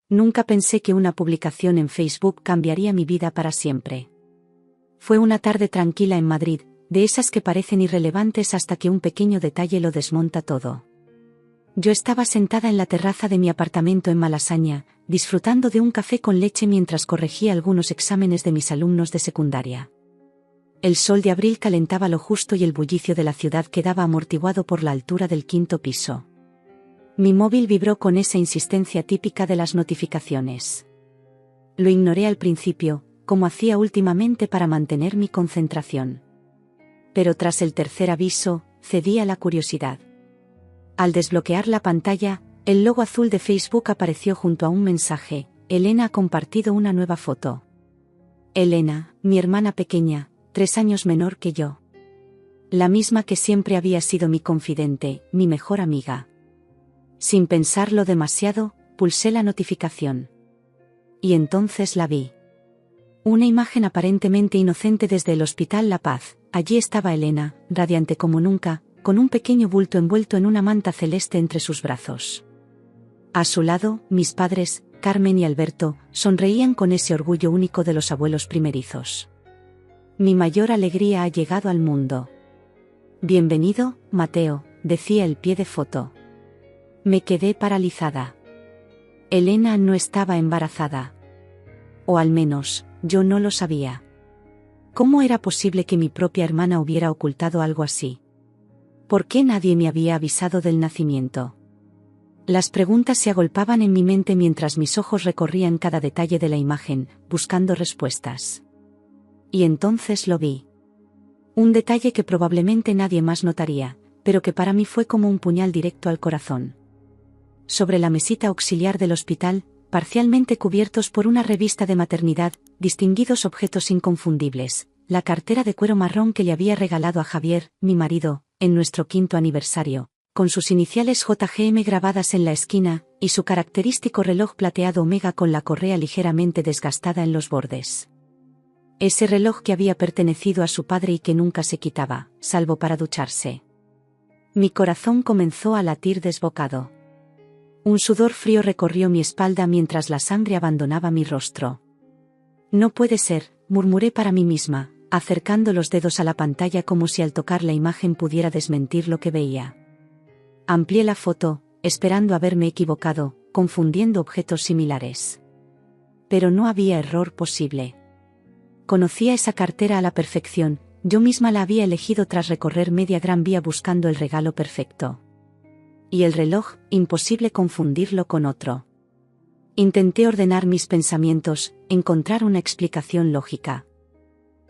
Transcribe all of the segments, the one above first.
Nunca pensé que una publicación en Facebook cambiaría mi vida para siempre. Fue una tarde tranquila en Madrid, de esas que parecen irrelevantes hasta que un pequeño detalle lo desmonta todo. Yo estaba sentada en la terraza de mi apartamento en Malasaña, disfrutando de un café con leche mientras corregía algunos exámenes de mis alumnos de secundaria. El sol de abril calentaba lo justo y el bullicio de la ciudad quedaba amortiguado por la altura del 5º piso. Mi móvil vibró con esa insistencia típica de las notificaciones. Lo ignoré al principio, como hacía últimamente para mantener mi concentración. Pero tras el tercer aviso, cedí a la curiosidad. Al desbloquear la pantalla, el logo azul de Facebook apareció junto a un mensaje: Elena ha compartido una nueva foto. Elena, mi hermana pequeña, 3 años menor que yo. La misma que siempre había sido mi confidente, mi mejor amiga. Sin pensarlo demasiado, pulsé la notificación. Y entonces la vi. Una imagen aparentemente inocente desde el Hospital La Paz. Allí estaba Elena, radiante como nunca, con un pequeño bulto envuelto en una manta celeste entre sus brazos. A su lado, mis padres, Carmen y Alberto, sonreían con ese orgullo único de los abuelos primerizos. Mi mayor alegría ha llegado al mundo. Bienvenido, Mateo, decía el pie de foto. Me quedé paralizada. Elena no estaba embarazada. O al menos, yo no lo sabía. ¿Cómo era posible que mi propia hermana hubiera ocultado algo así? ¿Por qué nadie me había avisado del nacimiento? Las preguntas se agolpaban en mi mente mientras mis ojos recorrían cada detalle de la imagen, buscando respuestas. Y entonces lo vi. Un detalle que probablemente nadie más notaría, pero que para mí fue como un puñal directo al corazón. Sobre la mesita auxiliar del hospital, parcialmente cubiertos por una revista de maternidad, distinguidos objetos inconfundibles, la cartera de cuero marrón que le había regalado a Javier, mi marido, en nuestro 5º aniversario, con sus iniciales JGM grabadas en la esquina, y su característico reloj plateado Omega con la correa ligeramente desgastada en los bordes. Ese reloj que había pertenecido a su padre y que nunca se quitaba, salvo para ducharse. Mi corazón comenzó a latir desbocado. Un sudor frío recorrió mi espalda mientras la sangre abandonaba mi rostro. No puede ser, murmuré para mí misma, acercando los dedos a la pantalla como si al tocar la imagen pudiera desmentir lo que veía. Amplié la foto, esperando haberme equivocado, confundiendo objetos similares. Pero no había error posible. Conocía esa cartera a la perfección, yo misma la había elegido tras recorrer media Gran Vía buscando el regalo perfecto. Y el reloj, imposible confundirlo con otro. Intenté ordenar mis pensamientos, encontrar una explicación lógica.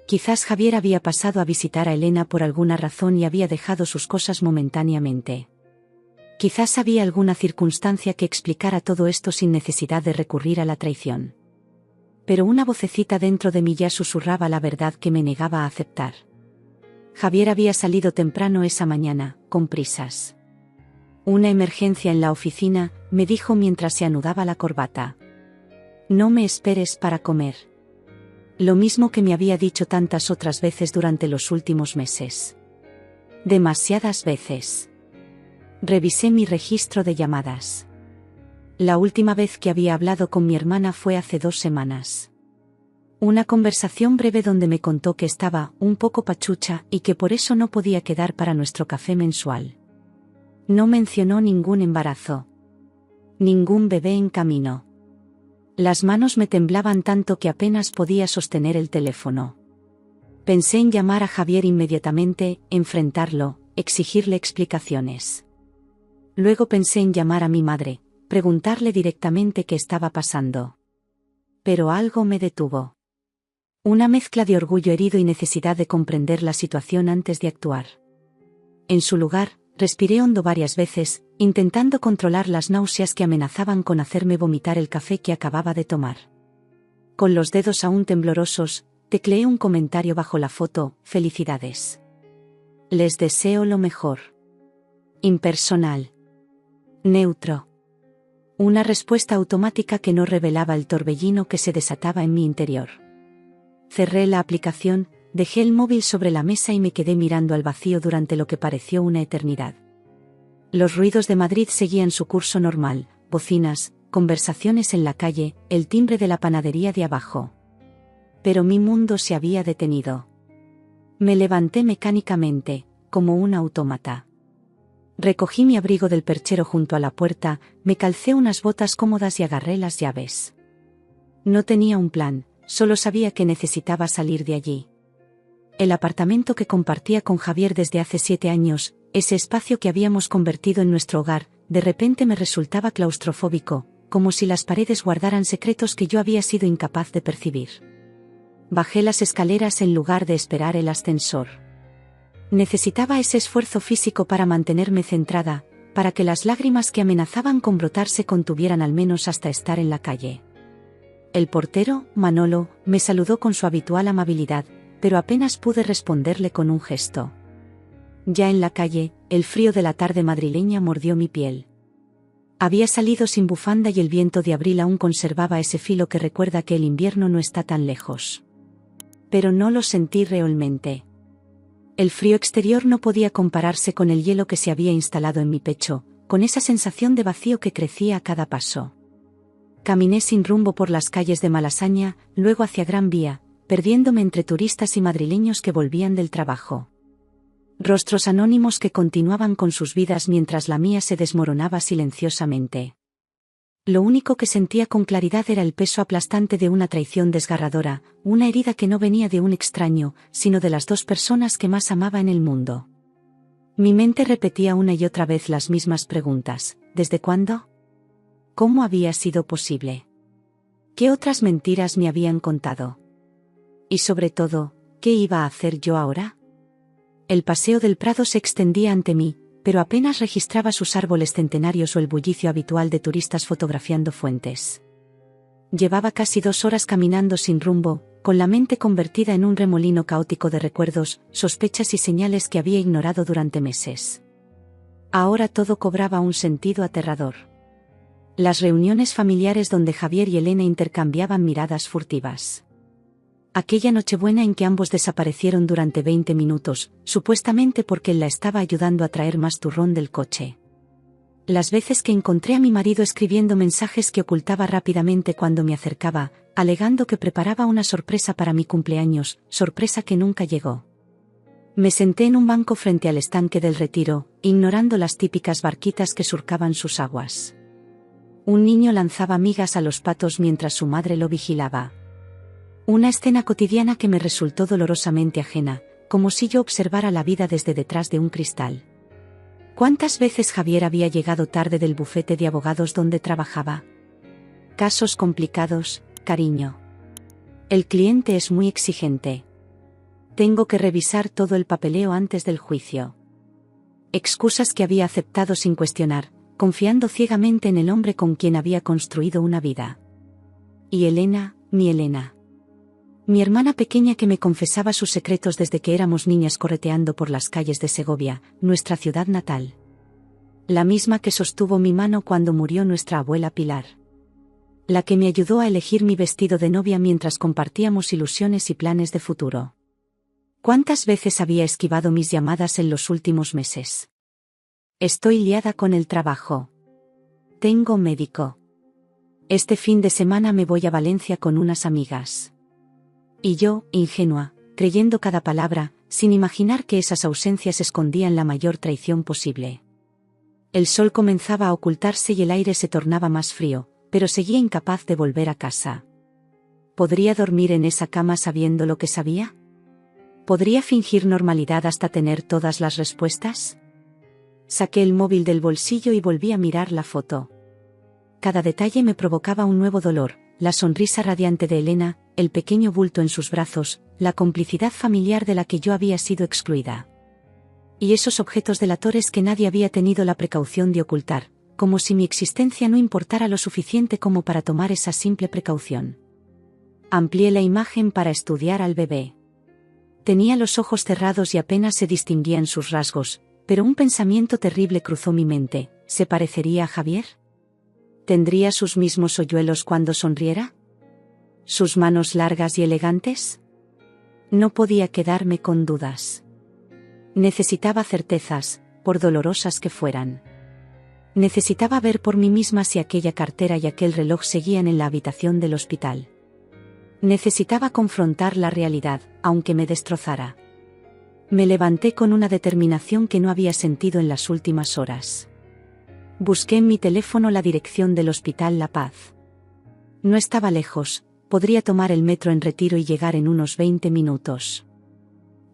Quizás Javier había pasado a visitar a Elena por alguna razón y había dejado sus cosas momentáneamente. Quizás había alguna circunstancia que explicara todo esto sin necesidad de recurrir a la traición. Pero una vocecita dentro de mí ya susurraba la verdad que me negaba a aceptar. Javier había salido temprano esa mañana, con prisas. Una emergencia en la oficina, me dijo mientras se anudaba la corbata. No me esperes para comer. Lo mismo que me había dicho tantas otras veces durante los últimos meses. Demasiadas veces. Revisé mi registro de llamadas. La última vez que había hablado con mi hermana fue hace 2 semanas. Una conversación breve donde me contó que estaba un poco pachucha y que por eso no podía quedar para nuestro café mensual. No mencionó ningún embarazo. Ningún bebé en camino. Las manos me temblaban tanto que apenas podía sostener el teléfono. Pensé en llamar a Javier inmediatamente, enfrentarlo, exigirle explicaciones. Luego pensé en llamar a mi madre, preguntarle directamente qué estaba pasando. Pero algo me detuvo. Una mezcla de orgullo herido y necesidad de comprender la situación antes de actuar. En su lugar, respiré hondo varias veces, intentando controlar las náuseas que amenazaban con hacerme vomitar el café que acababa de tomar. Con los dedos aún temblorosos, tecleé un comentario bajo la foto: felicidades. Les deseo lo mejor. Impersonal. Neutro. Una respuesta automática que no revelaba el torbellino que se desataba en mi interior. Cerré la aplicación, dejé el móvil sobre la mesa y me quedé mirando al vacío durante lo que pareció una eternidad. Los ruidos de Madrid seguían su curso normal: bocinas, conversaciones en la calle, el timbre de la panadería de abajo. Pero mi mundo se había detenido. Me levanté mecánicamente, como un autómata. Recogí mi abrigo del perchero junto a la puerta, me calcé unas botas cómodas y agarré las llaves. No tenía un plan, solo sabía que necesitaba salir de allí. El apartamento que compartía con Javier desde hace 7 años, ese espacio que habíamos convertido en nuestro hogar, de repente me resultaba claustrofóbico, como si las paredes guardaran secretos que yo había sido incapaz de percibir. Bajé las escaleras en lugar de esperar el ascensor. Necesitaba ese esfuerzo físico para mantenerme centrada, para que las lágrimas que amenazaban con brotar se contuvieran al menos hasta estar en la calle. El portero, Manolo, me saludó con su habitual amabilidad, pero apenas pude responderle con un gesto. Ya en la calle, el frío de la tarde madrileña mordió mi piel. Había salido sin bufanda y el viento de abril aún conservaba ese filo que recuerda que el invierno no está tan lejos. Pero no lo sentí realmente. El frío exterior no podía compararse con el hielo que se había instalado en mi pecho, con esa sensación de vacío que crecía a cada paso. Caminé sin rumbo por las calles de Malasaña, luego hacia Gran Vía, perdiéndome entre turistas y madrileños que volvían del trabajo. Rostros anónimos que continuaban con sus vidas mientras la mía se desmoronaba silenciosamente. Lo único que sentía con claridad era el peso aplastante de una traición desgarradora, una herida que no venía de un extraño, sino de las 2 personas que más amaba en el mundo. Mi mente repetía una y otra vez las mismas preguntas. ¿Desde cuándo? ¿Cómo había sido posible? ¿Qué otras mentiras me habían contado? Y sobre todo, ¿qué iba a hacer yo ahora? El paseo del Prado se extendía ante mí, pero apenas registraba sus árboles centenarios o el bullicio habitual de turistas fotografiando fuentes. Llevaba casi 2 horas caminando sin rumbo, con la mente convertida en un remolino caótico de recuerdos, sospechas y señales que había ignorado durante meses. Ahora todo cobraba un sentido aterrador. Las reuniones familiares donde Javier y Elena intercambiaban miradas furtivas. Aquella Nochebuena en que ambos desaparecieron durante 20 minutos, supuestamente porque él la estaba ayudando a traer más turrón del coche. Las veces que encontré a mi marido escribiendo mensajes que ocultaba rápidamente cuando me acercaba, alegando que preparaba una sorpresa para mi cumpleaños, sorpresa que nunca llegó. Me senté en un banco frente al estanque del Retiro, ignorando las típicas barquitas que surcaban sus aguas. Un niño lanzaba migas a los patos mientras su madre lo vigilaba. Una escena cotidiana que me resultó dolorosamente ajena, como si yo observara la vida desde detrás de un cristal. ¿Cuántas veces Javier había llegado tarde del bufete de abogados donde trabajaba? Casos complicados, cariño. El cliente es muy exigente. Tengo que revisar todo el papeleo antes del juicio. Excusas que había aceptado sin cuestionar, confiando ciegamente en el hombre con quien había construido una vida. Y Elena, mi Elena. Mi hermana pequeña que me confesaba sus secretos desde que éramos niñas correteando por las calles de Segovia, nuestra ciudad natal. La misma que sostuvo mi mano cuando murió nuestra abuela Pilar. La que me ayudó a elegir mi vestido de novia mientras compartíamos ilusiones y planes de futuro. ¿Cuántas veces había esquivado mis llamadas en los últimos meses? Estoy liada con el trabajo. Tengo médico. Este fin de semana me voy a Valencia con unas amigas. Y yo, ingenua, creyendo cada palabra, sin imaginar que esas ausencias escondían la mayor traición posible. El sol comenzaba a ocultarse y el aire se tornaba más frío, pero seguía incapaz de volver a casa. ¿Podría dormir en esa cama sabiendo lo que sabía? ¿Podría fingir normalidad hasta tener todas las respuestas? Saqué el móvil del bolsillo y volví a mirar la foto. Cada detalle me provocaba un nuevo dolor, la sonrisa radiante de Elena, el pequeño bulto en sus brazos, la complicidad familiar de la que yo había sido excluida. Y esos objetos delatores que nadie había tenido la precaución de ocultar, como si mi existencia no importara lo suficiente como para tomar esa simple precaución. Amplié la imagen para estudiar al bebé. Tenía los ojos cerrados y apenas se distinguían sus rasgos, pero un pensamiento terrible cruzó mi mente. ¿Se parecería a Javier? ¿Tendría sus mismos hoyuelos cuando sonriera? ¿Sus manos largas y elegantes? No podía quedarme con dudas. Necesitaba certezas, por dolorosas que fueran. Necesitaba ver por mí misma si aquella cartera y aquel reloj seguían en la habitación del hospital. Necesitaba confrontar la realidad, aunque me destrozara. Me levanté con una determinación que no había sentido en las últimas horas. Busqué en mi teléfono la dirección del Hospital La Paz. No estaba lejos, podría tomar el metro en Retiro y llegar en unos 20 minutos.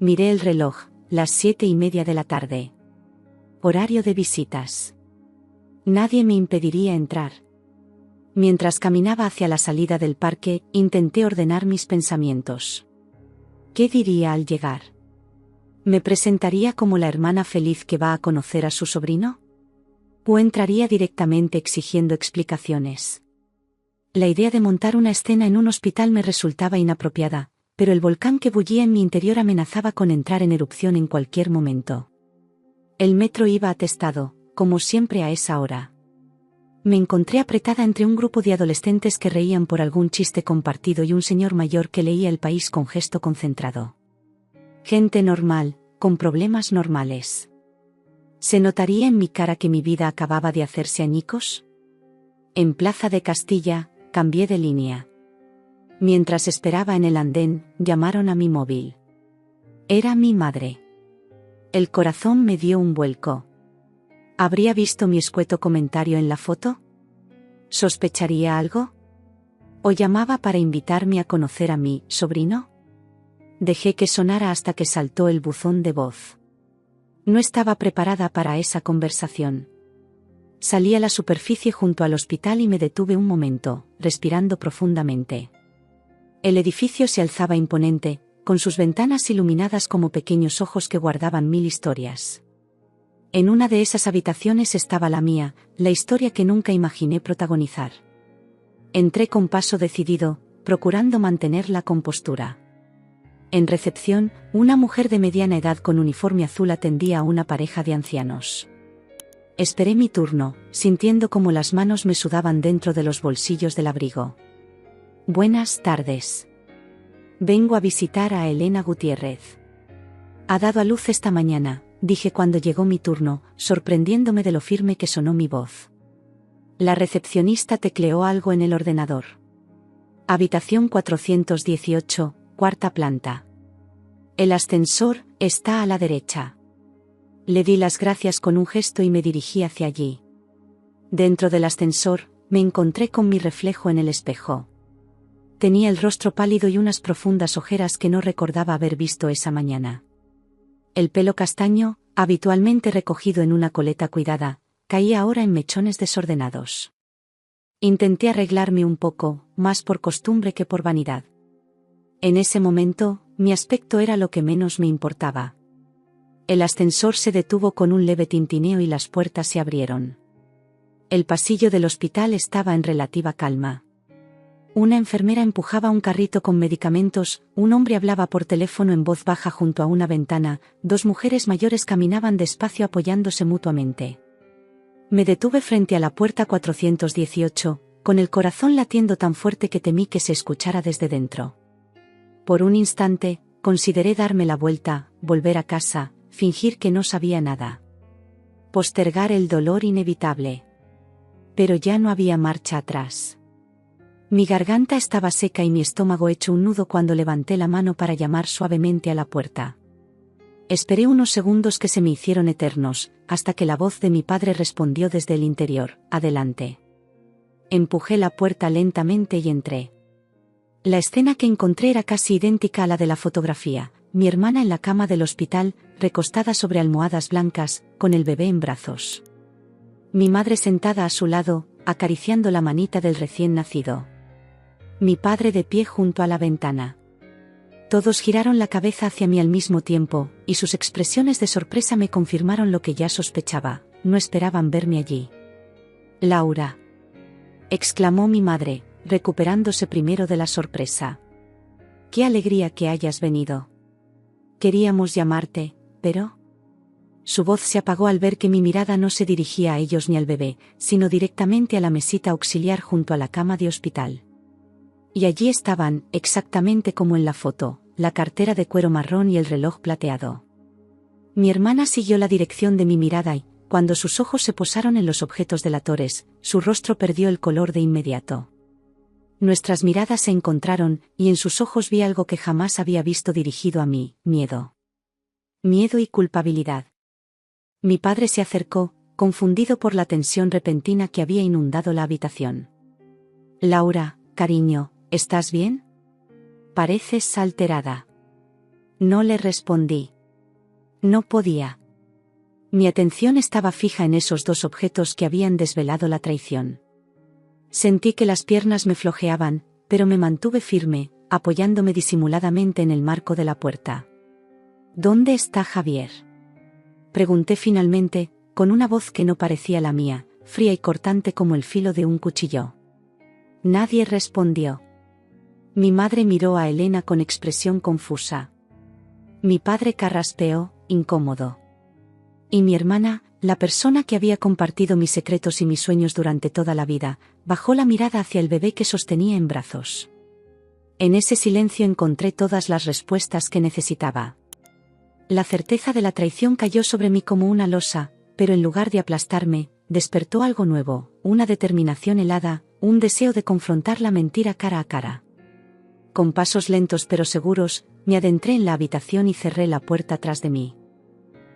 Miré el reloj, las 7:30 de la tarde. Horario de visitas. Nadie me impediría entrar. Mientras caminaba hacia la salida del parque, intenté ordenar mis pensamientos. ¿Qué diría al llegar? ¿Me presentaría como la hermana feliz que va a conocer a su sobrino? ¿O entraría directamente exigiendo explicaciones? La idea de montar una escena en un hospital me resultaba inapropiada, pero el volcán que bullía en mi interior amenazaba con entrar en erupción en cualquier momento. El metro iba atestado, como siempre a esa hora. Me encontré apretada entre un grupo de adolescentes que reían por algún chiste compartido y un señor mayor que leía El País con gesto concentrado. Gente normal, con problemas normales. ¿Se notaría en mi cara que mi vida acababa de hacerse añicos? En Plaza de Castilla, cambié de línea. Mientras esperaba en el andén, llamaron a mi móvil. Era mi madre. El corazón me dio un vuelco. ¿Habría visto mi escueto comentario en la foto? ¿Sospecharía algo? ¿O llamaba para invitarme a conocer a mi sobrino? Dejé que sonara hasta que saltó el buzón de voz. No estaba preparada para esa conversación. Salí a la superficie junto al hospital y me detuve un momento, respirando profundamente. El edificio se alzaba imponente, con sus ventanas iluminadas como pequeños ojos que guardaban 1000 historias. En una de esas habitaciones estaba la mía, la historia que nunca imaginé protagonizar. Entré con paso decidido, procurando mantener la compostura. En recepción, una mujer de mediana edad con uniforme azul atendía a una pareja de ancianos. Esperé mi turno, sintiendo como las manos me sudaban dentro de los bolsillos del abrigo. Buenas tardes. Vengo a visitar a Elena Gutiérrez. Ha dado a luz esta mañana, dije cuando llegó mi turno, sorprendiéndome de lo firme que sonó mi voz. La recepcionista tecleó algo en el ordenador. Habitación 418, cuarta planta. El ascensor está a la derecha. Le di las gracias con un gesto y me dirigí hacia allí. Dentro del ascensor, me encontré con mi reflejo en el espejo. Tenía el rostro pálido y unas profundas ojeras que no recordaba haber visto esa mañana. El pelo castaño, habitualmente recogido en una coleta cuidada, caía ahora en mechones desordenados. Intenté arreglarme un poco, más por costumbre que por vanidad. En ese momento, mi aspecto era lo que menos me importaba. El ascensor se detuvo con un leve tintineo y las puertas se abrieron. El pasillo del hospital estaba en relativa calma. Una enfermera empujaba un carrito con medicamentos, un hombre hablaba por teléfono en voz baja junto a una ventana, 2 mujeres mayores caminaban despacio apoyándose mutuamente. Me detuve frente a la puerta 418, con el corazón latiendo tan fuerte que temí que se escuchara desde dentro. Por un instante, consideré darme la vuelta, volver a casa, fingir que no sabía nada. Postergar el dolor inevitable. Pero ya no había marcha atrás. Mi garganta estaba seca y mi estómago hecho un nudo cuando levanté la mano para llamar suavemente a la puerta. Esperé unos segundos que se me hicieron eternos, hasta que la voz de mi padre respondió desde el interior: adelante. Empujé la puerta lentamente y entré. La escena que encontré era casi idéntica a la de la fotografía, mi hermana en la cama del hospital, recostada sobre almohadas blancas, con el bebé en brazos. Mi madre sentada a su lado, acariciando la manita del recién nacido. Mi padre de pie junto a la ventana. Todos giraron la cabeza hacia mí al mismo tiempo, y sus expresiones de sorpresa me confirmaron lo que ya sospechaba: no esperaban verme allí. «Laura», exclamó mi madre, recuperándose primero de la sorpresa. «Qué alegría que hayas venido. Queríamos llamarte, pero...». Su voz se apagó al ver que mi mirada no se dirigía a ellos ni al bebé, sino directamente a la mesita auxiliar junto a la cama de hospital. Y allí estaban, exactamente como en la foto, la cartera de cuero marrón y el reloj plateado. Mi hermana siguió la dirección de mi mirada y, cuando sus ojos se posaron en los objetos delatores, su rostro perdió el color de inmediato. Nuestras miradas se encontraron, y en sus ojos vi algo que jamás había visto dirigido a mí: miedo. Miedo y culpabilidad. Mi padre se acercó, confundido por la tensión repentina que había inundado la habitación. Laura, cariño, ¿estás bien? Pareces alterada. No le respondí. No podía. Mi atención estaba fija en esos dos objetos que habían desvelado la traición. Sentí que las piernas me flojeaban, pero me mantuve firme, apoyándome disimuladamente en el marco de la puerta. ¿Dónde está Javier?, pregunté finalmente, con una voz que no parecía la mía, fría y cortante como el filo de un cuchillo. Nadie respondió. Mi madre miró a Elena con expresión confusa. Mi padre carraspeó, incómodo. Y mi hermana, la persona que había compartido mis secretos y mis sueños durante toda la vida, bajó la mirada hacia el bebé que sostenía en brazos. En ese silencio encontré todas las respuestas que necesitaba. La certeza de la traición cayó sobre mí como una losa, pero en lugar de aplastarme, despertó algo nuevo, una determinación helada, un deseo de confrontar la mentira cara a cara. Con pasos lentos pero seguros, me adentré en la habitación y cerré la puerta tras de mí.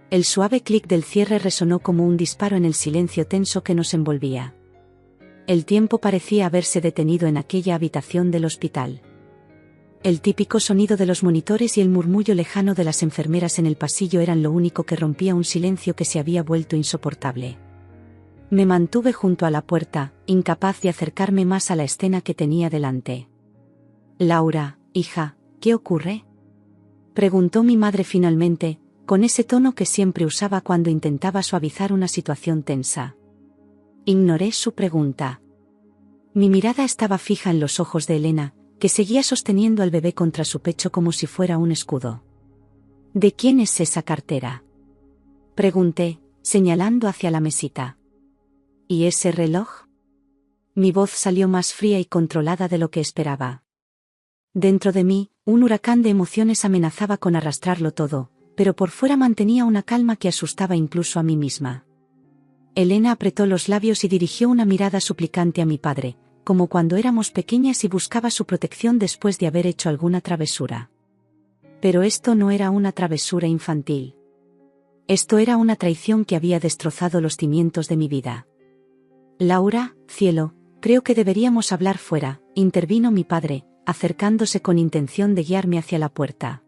El suave clic del cierre resonó como un disparo en el silencio tenso que nos envolvía. El tiempo parecía haberse detenido en aquella habitación del hospital. El típico sonido de los monitores y el murmullo lejano de las enfermeras en el pasillo eran lo único que rompía un silencio que se había vuelto insoportable. Me mantuve junto a la puerta, incapaz de acercarme más a la escena que tenía delante. Laura, hija, ¿qué ocurre?, preguntó mi madre finalmente, con ese tono que siempre usaba cuando intentaba suavizar una situación tensa. Ignoré su pregunta. Mi mirada estaba fija en los ojos de Elena, que seguía sosteniendo al bebé contra su pecho como si fuera un escudo. ¿De quién es esa cartera?, pregunté, señalando hacia la mesita. ¿Y ese reloj? Mi voz salió más fría y controlada de lo que esperaba. Dentro de mí, un huracán de emociones amenazaba con arrastrarlo todo, pero por fuera mantenía una calma que asustaba incluso a mí misma. Elena apretó los labios y dirigió una mirada suplicante a mi padre, como cuando éramos pequeñas y buscaba su protección después de haber hecho alguna travesura. Pero esto no era una travesura infantil. Esto era una traición que había destrozado los cimientos de mi vida. Laura, cielo, creo que deberíamos hablar fuera, intervino mi padre, acercándose con intención de guiarme hacia la puerta.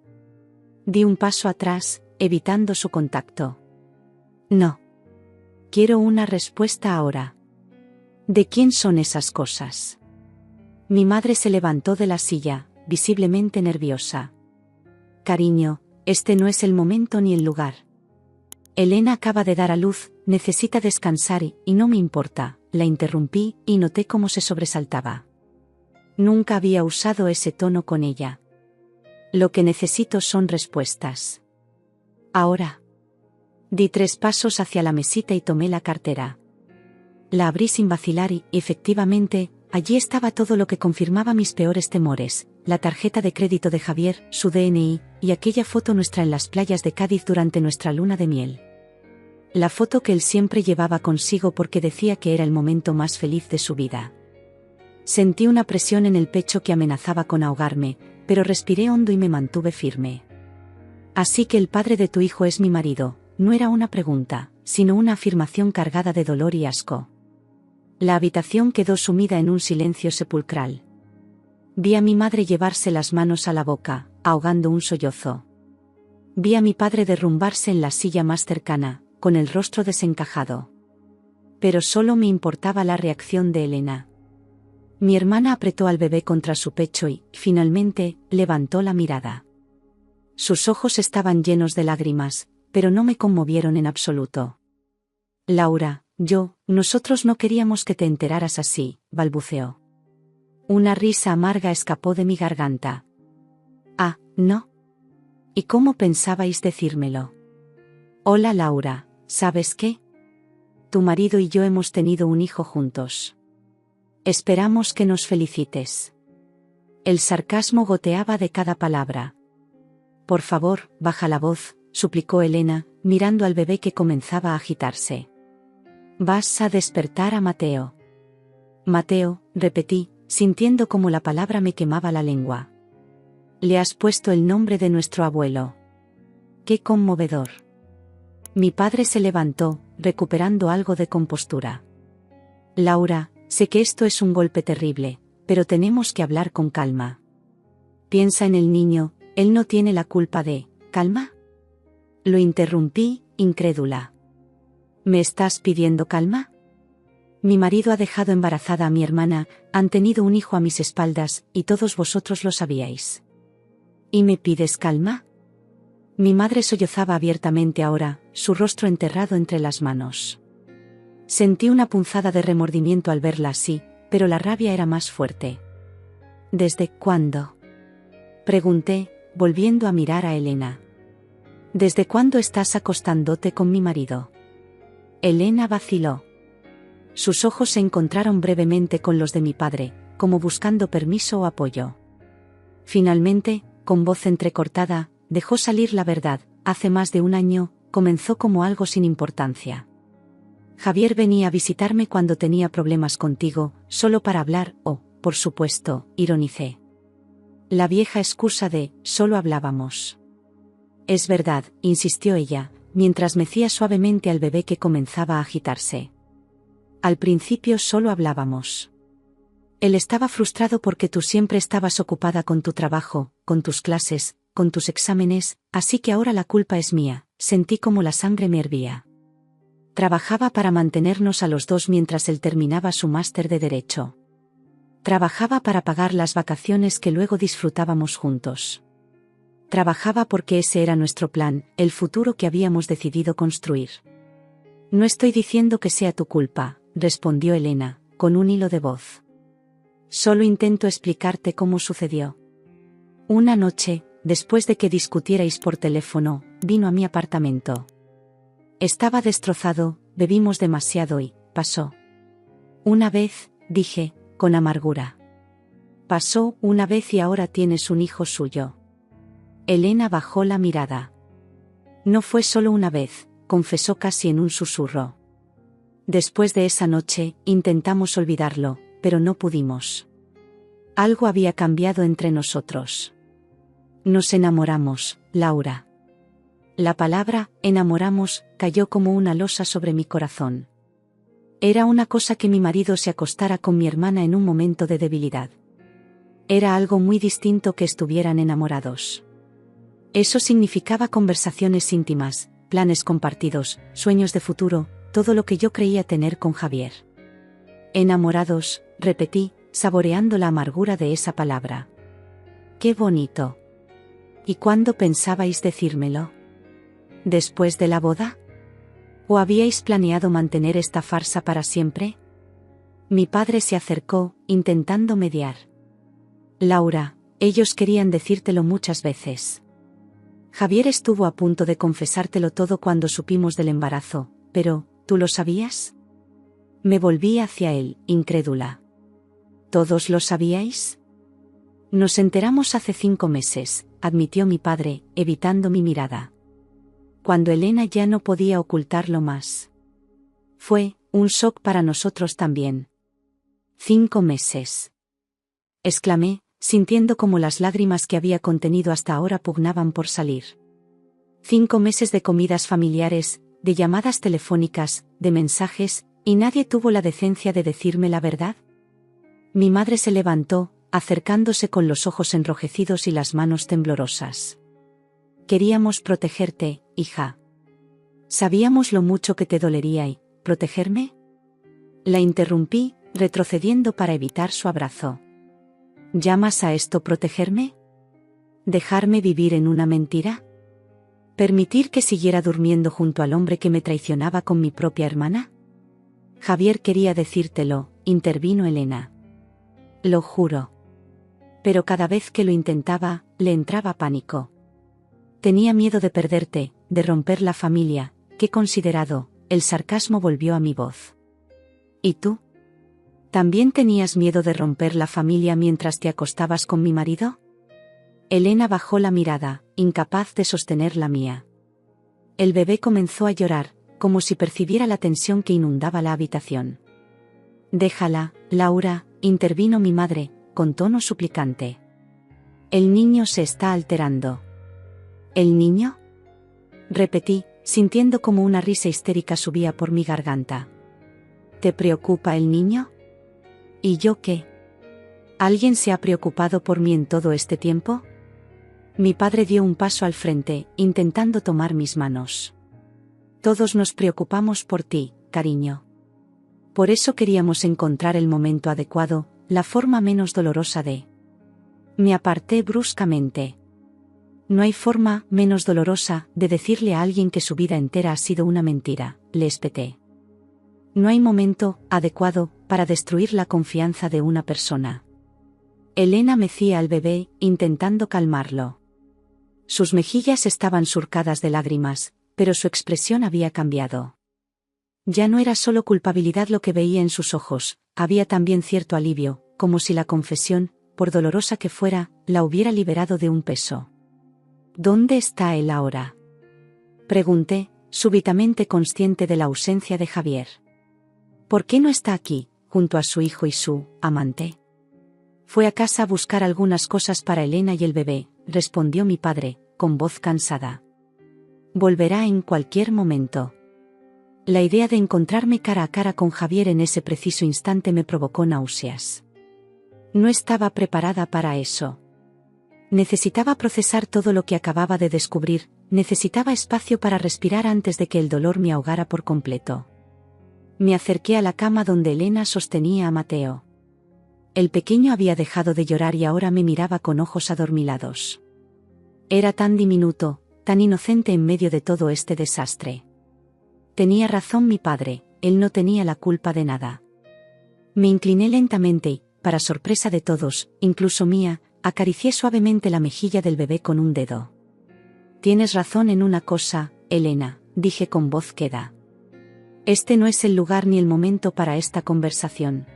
Di un paso atrás, evitando su contacto. No. Quiero una respuesta ahora. ¿De quién son esas cosas? Mi madre se levantó de la silla, visiblemente nerviosa. Cariño, este no es el momento ni el lugar. Elena acaba de dar a luz, necesita descansar y no me importa, la interrumpí y noté cómo se sobresaltaba. Nunca había usado ese tono con ella. Lo que necesito son respuestas. Ahora. Di 3 pasos hacia la mesita y tomé la cartera. La abrí sin vacilar y, efectivamente, allí estaba todo lo que confirmaba mis peores temores: la tarjeta de crédito de Javier, su DNI, y aquella foto nuestra en las playas de Cádiz durante nuestra luna de miel. La foto que él siempre llevaba consigo porque decía que era el momento más feliz de su vida. Sentí una presión en el pecho que amenazaba con ahogarme, pero respiré hondo y me mantuve firme. Así que el padre de tu hijo es mi marido, no era una pregunta, sino una afirmación cargada de dolor y asco. La habitación quedó sumida en un silencio sepulcral. Vi a mi madre llevarse las manos a la boca, ahogando un sollozo. Vi a mi padre derrumbarse en la silla más cercana, con el rostro desencajado. Pero solo me importaba la reacción de Elena. Mi hermana apretó al bebé contra su pecho y, finalmente, levantó la mirada. Sus ojos estaban llenos de lágrimas, pero no me conmovieron en absoluto. Laura, nosotros no queríamos que te enteraras así, balbuceó. Una risa amarga escapó de mi garganta. Ah, ¿no? ¿Y cómo pensabais decírmelo? Hola Laura, ¿sabes qué? Tu marido y yo hemos tenido un hijo juntos. Esperamos que nos felicites. El sarcasmo goteaba de cada palabra. Por favor, baja la voz, suplicó Elena, mirando al bebé que comenzaba a agitarse. Vas a despertar a Mateo. Mateo, repetí, sintiendo como la palabra me quemaba la lengua. Le has puesto el nombre de nuestro abuelo. ¡Qué conmovedor! Mi padre se levantó, recuperando algo de compostura. Laura, sé que esto es un golpe terrible, pero tenemos que hablar con calma. Piensa en el niño, él no tiene la culpa de... ¿Calma? Lo interrumpí, incrédula. ¿Me estás pidiendo calma? Mi marido ha dejado embarazada a mi hermana, han tenido un hijo a mis espaldas, y todos vosotros lo sabíais. ¿Y me pides calma? Mi madre sollozaba abiertamente ahora, su rostro enterrado entre las manos. Sentí una punzada de remordimiento al verla así, pero la rabia era más fuerte. ¿Desde cuándo? Pregunté, volviendo a mirar a Elena. ¿Desde cuándo estás acostándote con mi marido? Elena vaciló. Sus ojos se encontraron brevemente con los de mi padre, como buscando permiso o apoyo. Finalmente, con voz entrecortada, dejó salir la verdad. Hace más de un año, comenzó como algo sin importancia. Javier venía a visitarme cuando tenía problemas contigo, solo para hablar, por supuesto, ironicé. La vieja excusa de, solo hablábamos. Es verdad, insistió ella, mientras mecía suavemente al bebé que comenzaba a agitarse. Al principio solo hablábamos. Él estaba frustrado porque tú siempre estabas ocupada con tu trabajo, con tus clases, con tus exámenes, así que ahora la culpa es mía. Sentí como la sangre me hervía. Trabajaba para mantenernos a los dos mientras él terminaba su máster de Derecho. Trabajaba para pagar las vacaciones que luego disfrutábamos juntos. Trabajaba porque ese era nuestro plan, el futuro que habíamos decidido construir. No estoy diciendo que sea tu culpa, respondió Elena, con un hilo de voz. Solo intento explicarte cómo sucedió. Una noche, después de que discutierais por teléfono, vino a mi apartamento. Estaba destrozado, bebimos demasiado y, pasó. Una vez, dije, con amargura. Pasó una vez y ahora tienes un hijo suyo. Elena bajó la mirada. No fue solo una vez, confesó casi en un susurro. Después de esa noche, intentamos olvidarlo, pero no pudimos. Algo había cambiado entre nosotros. Nos enamoramos, Laura. La palabra, enamoramos, cayó como una losa sobre mi corazón. Era una cosa que mi marido se acostara con mi hermana en un momento de debilidad. Era algo muy distinto que estuvieran enamorados. Eso significaba conversaciones íntimas, planes compartidos, sueños de futuro, todo lo que yo creía tener con Javier. Enamorados, repetí, saboreando la amargura de esa palabra. ¡Qué bonito! ¿Y cuándo pensabais decírmelo? ¿Después de la boda? ¿O habíais planeado mantener esta farsa para siempre? Mi padre se acercó, intentando mediar. Laura, ellos querían decírtelo muchas veces. Javier estuvo a punto de confesártelo todo cuando supimos del embarazo, pero, ¿tú lo sabías? Me volví hacia él, incrédula. ¿Todos lo sabíais? Nos enteramos hace 5 meses, admitió mi padre, evitando mi mirada. Cuando Elena ya no podía ocultarlo más. Fue un shock para nosotros también. 5 meses. Exclamé, sintiendo como las lágrimas que había contenido hasta ahora pugnaban por salir. 5 meses de comidas familiares, de llamadas telefónicas, de mensajes, ¿y nadie tuvo la decencia de decirme la verdad? Mi madre se levantó, acercándose con los ojos enrojecidos y las manos temblorosas. Queríamos protegerte, hija. Sabíamos lo mucho que te dolería y, ¿protegerme? La interrumpí, retrocediendo para evitar su abrazo. ¿Llamas a esto protegerme? ¿Dejarme vivir en una mentira? ¿Permitir que siguiera durmiendo junto al hombre que me traicionaba con mi propia hermana? Javier quería decírtelo, intervino Elena. Lo juro. Pero cada vez que lo intentaba, le entraba pánico. Tenía miedo de perderte, de romper la familia, qué considerado, el sarcasmo volvió a mi voz. ¿Y tú? ¿También tenías miedo de romper la familia mientras te acostabas con mi marido? Elena bajó la mirada, incapaz de sostener la mía. El bebé comenzó a llorar, como si percibiera la tensión que inundaba la habitación. Déjala, Laura, intervino mi madre, con tono suplicante. El niño se está alterando. ¿El niño? Repetí, sintiendo como una risa histérica subía por mi garganta. ¿Te preocupa el niño? ¿Y yo qué? ¿Alguien se ha preocupado por mí en todo este tiempo? Mi padre dio un paso al frente, intentando tomar mis manos. Todos nos preocupamos por ti, cariño. Por eso queríamos encontrar el momento adecuado, la forma menos dolorosa de... Me aparté bruscamente. No hay forma menos dolorosa de decirle a alguien que su vida entera ha sido una mentira, le espeté. No hay momento adecuado para destruir la confianza de una persona. Elena mecía al bebé, intentando calmarlo. Sus mejillas estaban surcadas de lágrimas, pero su expresión había cambiado. Ya no era solo culpabilidad lo que veía en sus ojos, había también cierto alivio, como si la confesión, por dolorosa que fuera, la hubiera liberado de un peso. ¿Dónde está él ahora? Pregunté, súbitamente consciente de la ausencia de Javier. ¿Por qué no está aquí, junto a su hijo y su amante? Fue a casa a buscar algunas cosas para Elena y el bebé, respondió mi padre, con voz cansada. Volverá en cualquier momento. La idea de encontrarme cara a cara con Javier en ese preciso instante me provocó náuseas. No estaba preparada para eso. Necesitaba procesar todo lo que acababa de descubrir, necesitaba espacio para respirar antes de que el dolor me ahogara por completo. Me acerqué a la cama donde Elena sostenía a Mateo. El pequeño había dejado de llorar y ahora me miraba con ojos adormilados. Era tan diminuto, tan inocente en medio de todo este desastre. Tenía razón mi padre, él no tenía la culpa de nada. Me incliné lentamente y, para sorpresa de todos, incluso mía, acaricié suavemente la mejilla del bebé con un dedo. Tienes razón en una cosa, Elena, dije con voz queda. Este no es el lugar ni el momento para esta conversación.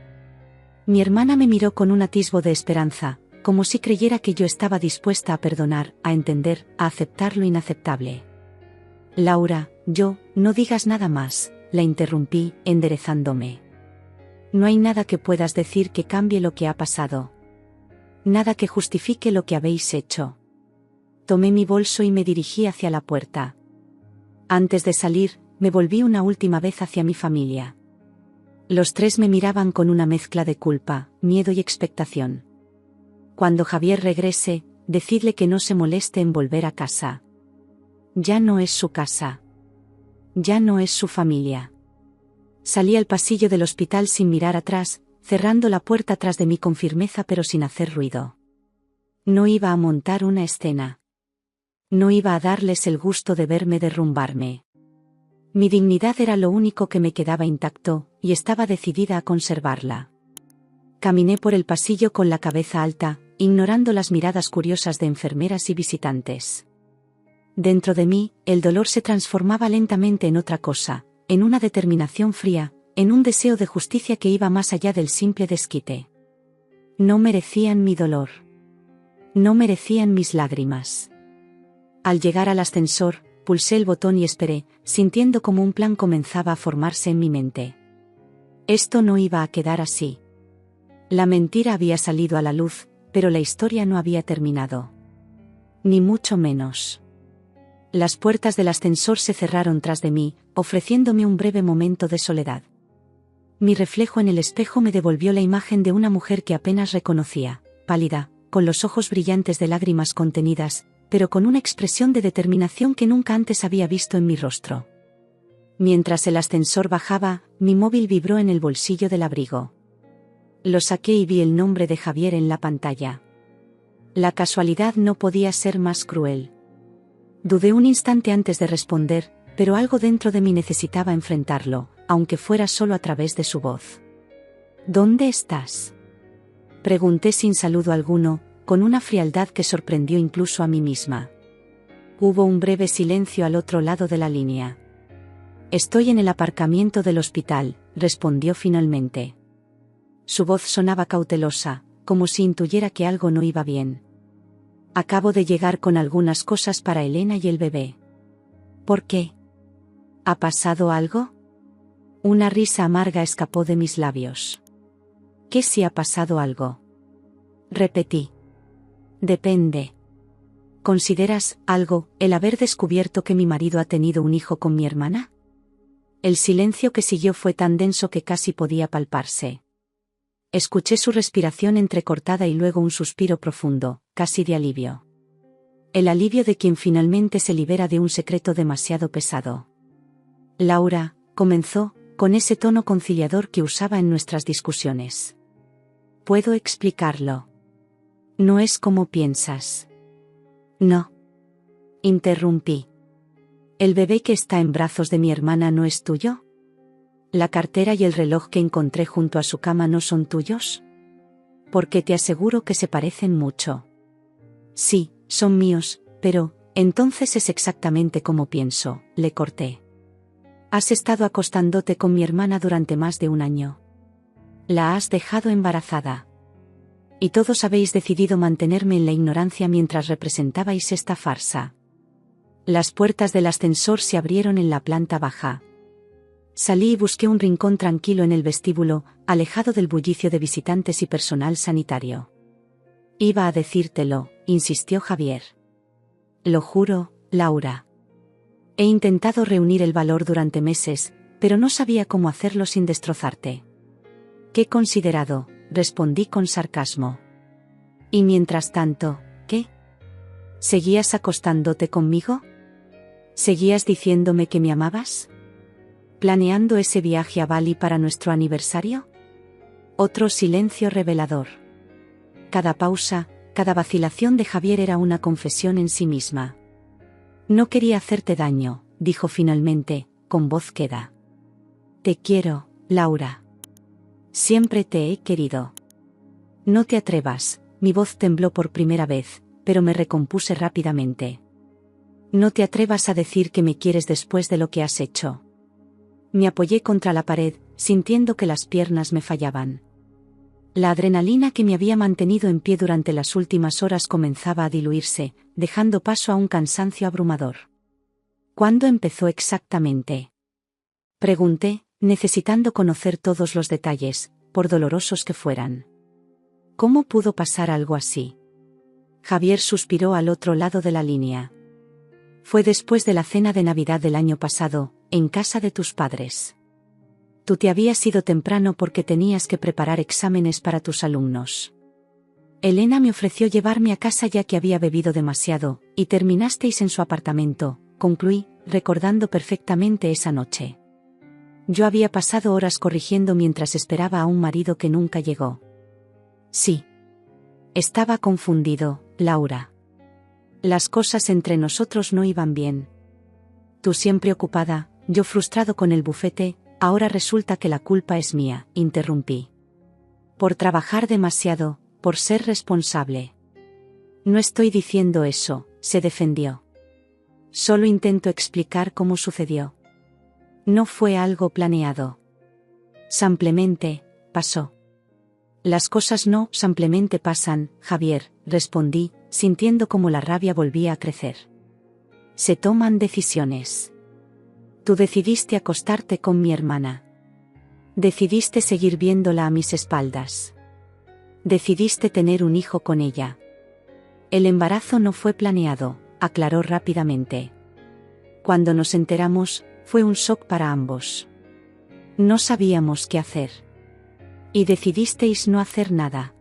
Mi hermana me miró con un atisbo de esperanza, como si creyera que yo estaba dispuesta a perdonar, a entender, a aceptar lo inaceptable. Laura, no digas nada más, la interrumpí, enderezándome. No hay nada que puedas decir que cambie lo que ha pasado. Nada que justifique lo que habéis hecho. Tomé mi bolso y me dirigí hacia la puerta. Antes de salir, me volví una última vez hacia mi familia. Los tres me miraban con una mezcla de culpa, miedo y expectación. Cuando Javier regrese, decidle que no se moleste en volver a casa. Ya no es su casa. Ya no es su familia. Salí al pasillo del hospital sin mirar atrás, cerrando la puerta tras de mí con firmeza pero sin hacer ruido. No iba a montar una escena. No iba a darles el gusto de verme derrumbarme. Mi dignidad era lo único que me quedaba intacto, y estaba decidida a conservarla. Caminé por el pasillo con la cabeza alta, ignorando las miradas curiosas de enfermeras y visitantes. Dentro de mí, el dolor se transformaba lentamente en otra cosa, en una determinación fría, en un deseo de justicia que iba más allá del simple desquite. No merecían mi dolor. No merecían mis lágrimas. Al llegar al ascensor, pulsé el botón y esperé, sintiendo como un plan comenzaba a formarse en mi mente. Esto no iba a quedar así. La mentira había salido a la luz, pero la historia no había terminado. Ni mucho menos. Las puertas del ascensor se cerraron tras de mí, ofreciéndome un breve momento de soledad. Mi reflejo en el espejo me devolvió la imagen de una mujer que apenas reconocía, pálida, con los ojos brillantes de lágrimas contenidas, pero con una expresión de determinación que nunca antes había visto en mi rostro. Mientras el ascensor bajaba, mi móvil vibró en el bolsillo del abrigo. Lo saqué y vi el nombre de Javier en la pantalla. La casualidad no podía ser más cruel. Dudé un instante antes de responder, pero algo dentro de mí necesitaba enfrentarlo, aunque fuera solo a través de su voz. ¿Dónde estás?, pregunté sin saludo alguno, con una frialdad que sorprendió incluso a mí misma. Hubo un breve silencio al otro lado de la línea. Estoy en el aparcamiento del hospital, respondió finalmente. Su voz sonaba cautelosa, como si intuyera que algo no iba bien. Acabo de llegar con algunas cosas para Elena y el bebé. ¿Por qué? ¿Ha pasado algo? Una risa amarga escapó de mis labios. ¿Qué si ha pasado algo? Repetí. Depende. ¿Consideras algo el haber descubierto que mi marido ha tenido un hijo con mi hermana? El silencio que siguió fue tan denso que casi podía palparse. Escuché su respiración entrecortada y luego un suspiro profundo, casi de alivio. El alivio de quien finalmente se libera de un secreto demasiado pesado. Laura, comenzó, con ese tono conciliador que usaba en nuestras discusiones. Puedo explicarlo. No es como piensas. No. Interrumpí. ¿El bebé que está en brazos de mi hermana no es tuyo? ¿La cartera y el reloj que encontré junto a su cama no son tuyos? Porque te aseguro que se parecen mucho. Sí, son míos, pero, entonces es exactamente como pienso, le corté. Has estado acostándote con mi hermana durante más de un año. La has dejado embarazada. Y todos habéis decidido mantenerme en la ignorancia mientras representabais esta farsa. Las puertas del ascensor se abrieron en la planta baja. Salí y busqué un rincón tranquilo en el vestíbulo, alejado del bullicio de visitantes y personal sanitario. Iba a decírtelo, insistió Javier. Lo juro, Laura. He intentado reunir el valor durante meses, pero no sabía cómo hacerlo sin destrozarte. Qué considerado, respondí con sarcasmo. Y mientras tanto, ¿qué? ¿Seguías acostándote conmigo? ¿Seguías diciéndome que me amabas? ¿Planeando ese viaje a Bali para nuestro aniversario? Otro silencio revelador. Cada pausa, cada vacilación de Javier era una confesión en sí misma. No quería hacerte daño, dijo finalmente, con voz queda. Te quiero, Laura. Siempre te he querido. No te atrevas, mi voz tembló por primera vez, pero me recompuse rápidamente. No te atrevas a decir que me quieres después de lo que has hecho. Me apoyé contra la pared, sintiendo que las piernas me fallaban. La adrenalina que me había mantenido en pie durante las últimas horas comenzaba a diluirse, dejando paso a un cansancio abrumador. ¿Cuándo empezó exactamente? Pregunté, necesitando conocer todos los detalles, por dolorosos que fueran. ¿Cómo pudo pasar algo así? Javier suspiró al otro lado de la línea. Fue después de la cena de Navidad del año pasado, en casa de tus padres. Tú te habías ido temprano porque tenías que preparar exámenes para tus alumnos. Elena me ofreció llevarme a casa ya que había bebido demasiado, y terminasteis en su apartamento, concluí, recordando perfectamente esa noche. Yo había pasado horas corrigiendo mientras esperaba a un marido que nunca llegó. Sí. Estaba confundido, Laura. Las cosas entre nosotros no iban bien. Tú siempre ocupada, yo frustrado con el bufete, ahora resulta que la culpa es mía, interrumpí. Por trabajar demasiado, por ser responsable. No estoy diciendo eso, se defendió. Solo intento explicar cómo sucedió. No fue algo planeado. Simplemente, pasó. Las cosas no simplemente pasan, Javier, respondí, sintiendo como la rabia volvía a crecer. Se toman decisiones. Tú decidiste acostarte con mi hermana. Decidiste seguir viéndola a mis espaldas. Decidiste tener un hijo con ella. El embarazo no fue planeado, aclaró rápidamente. Cuando nos enteramos, fue un shock para ambos. No sabíamos qué hacer. Y decidisteis no hacer nada.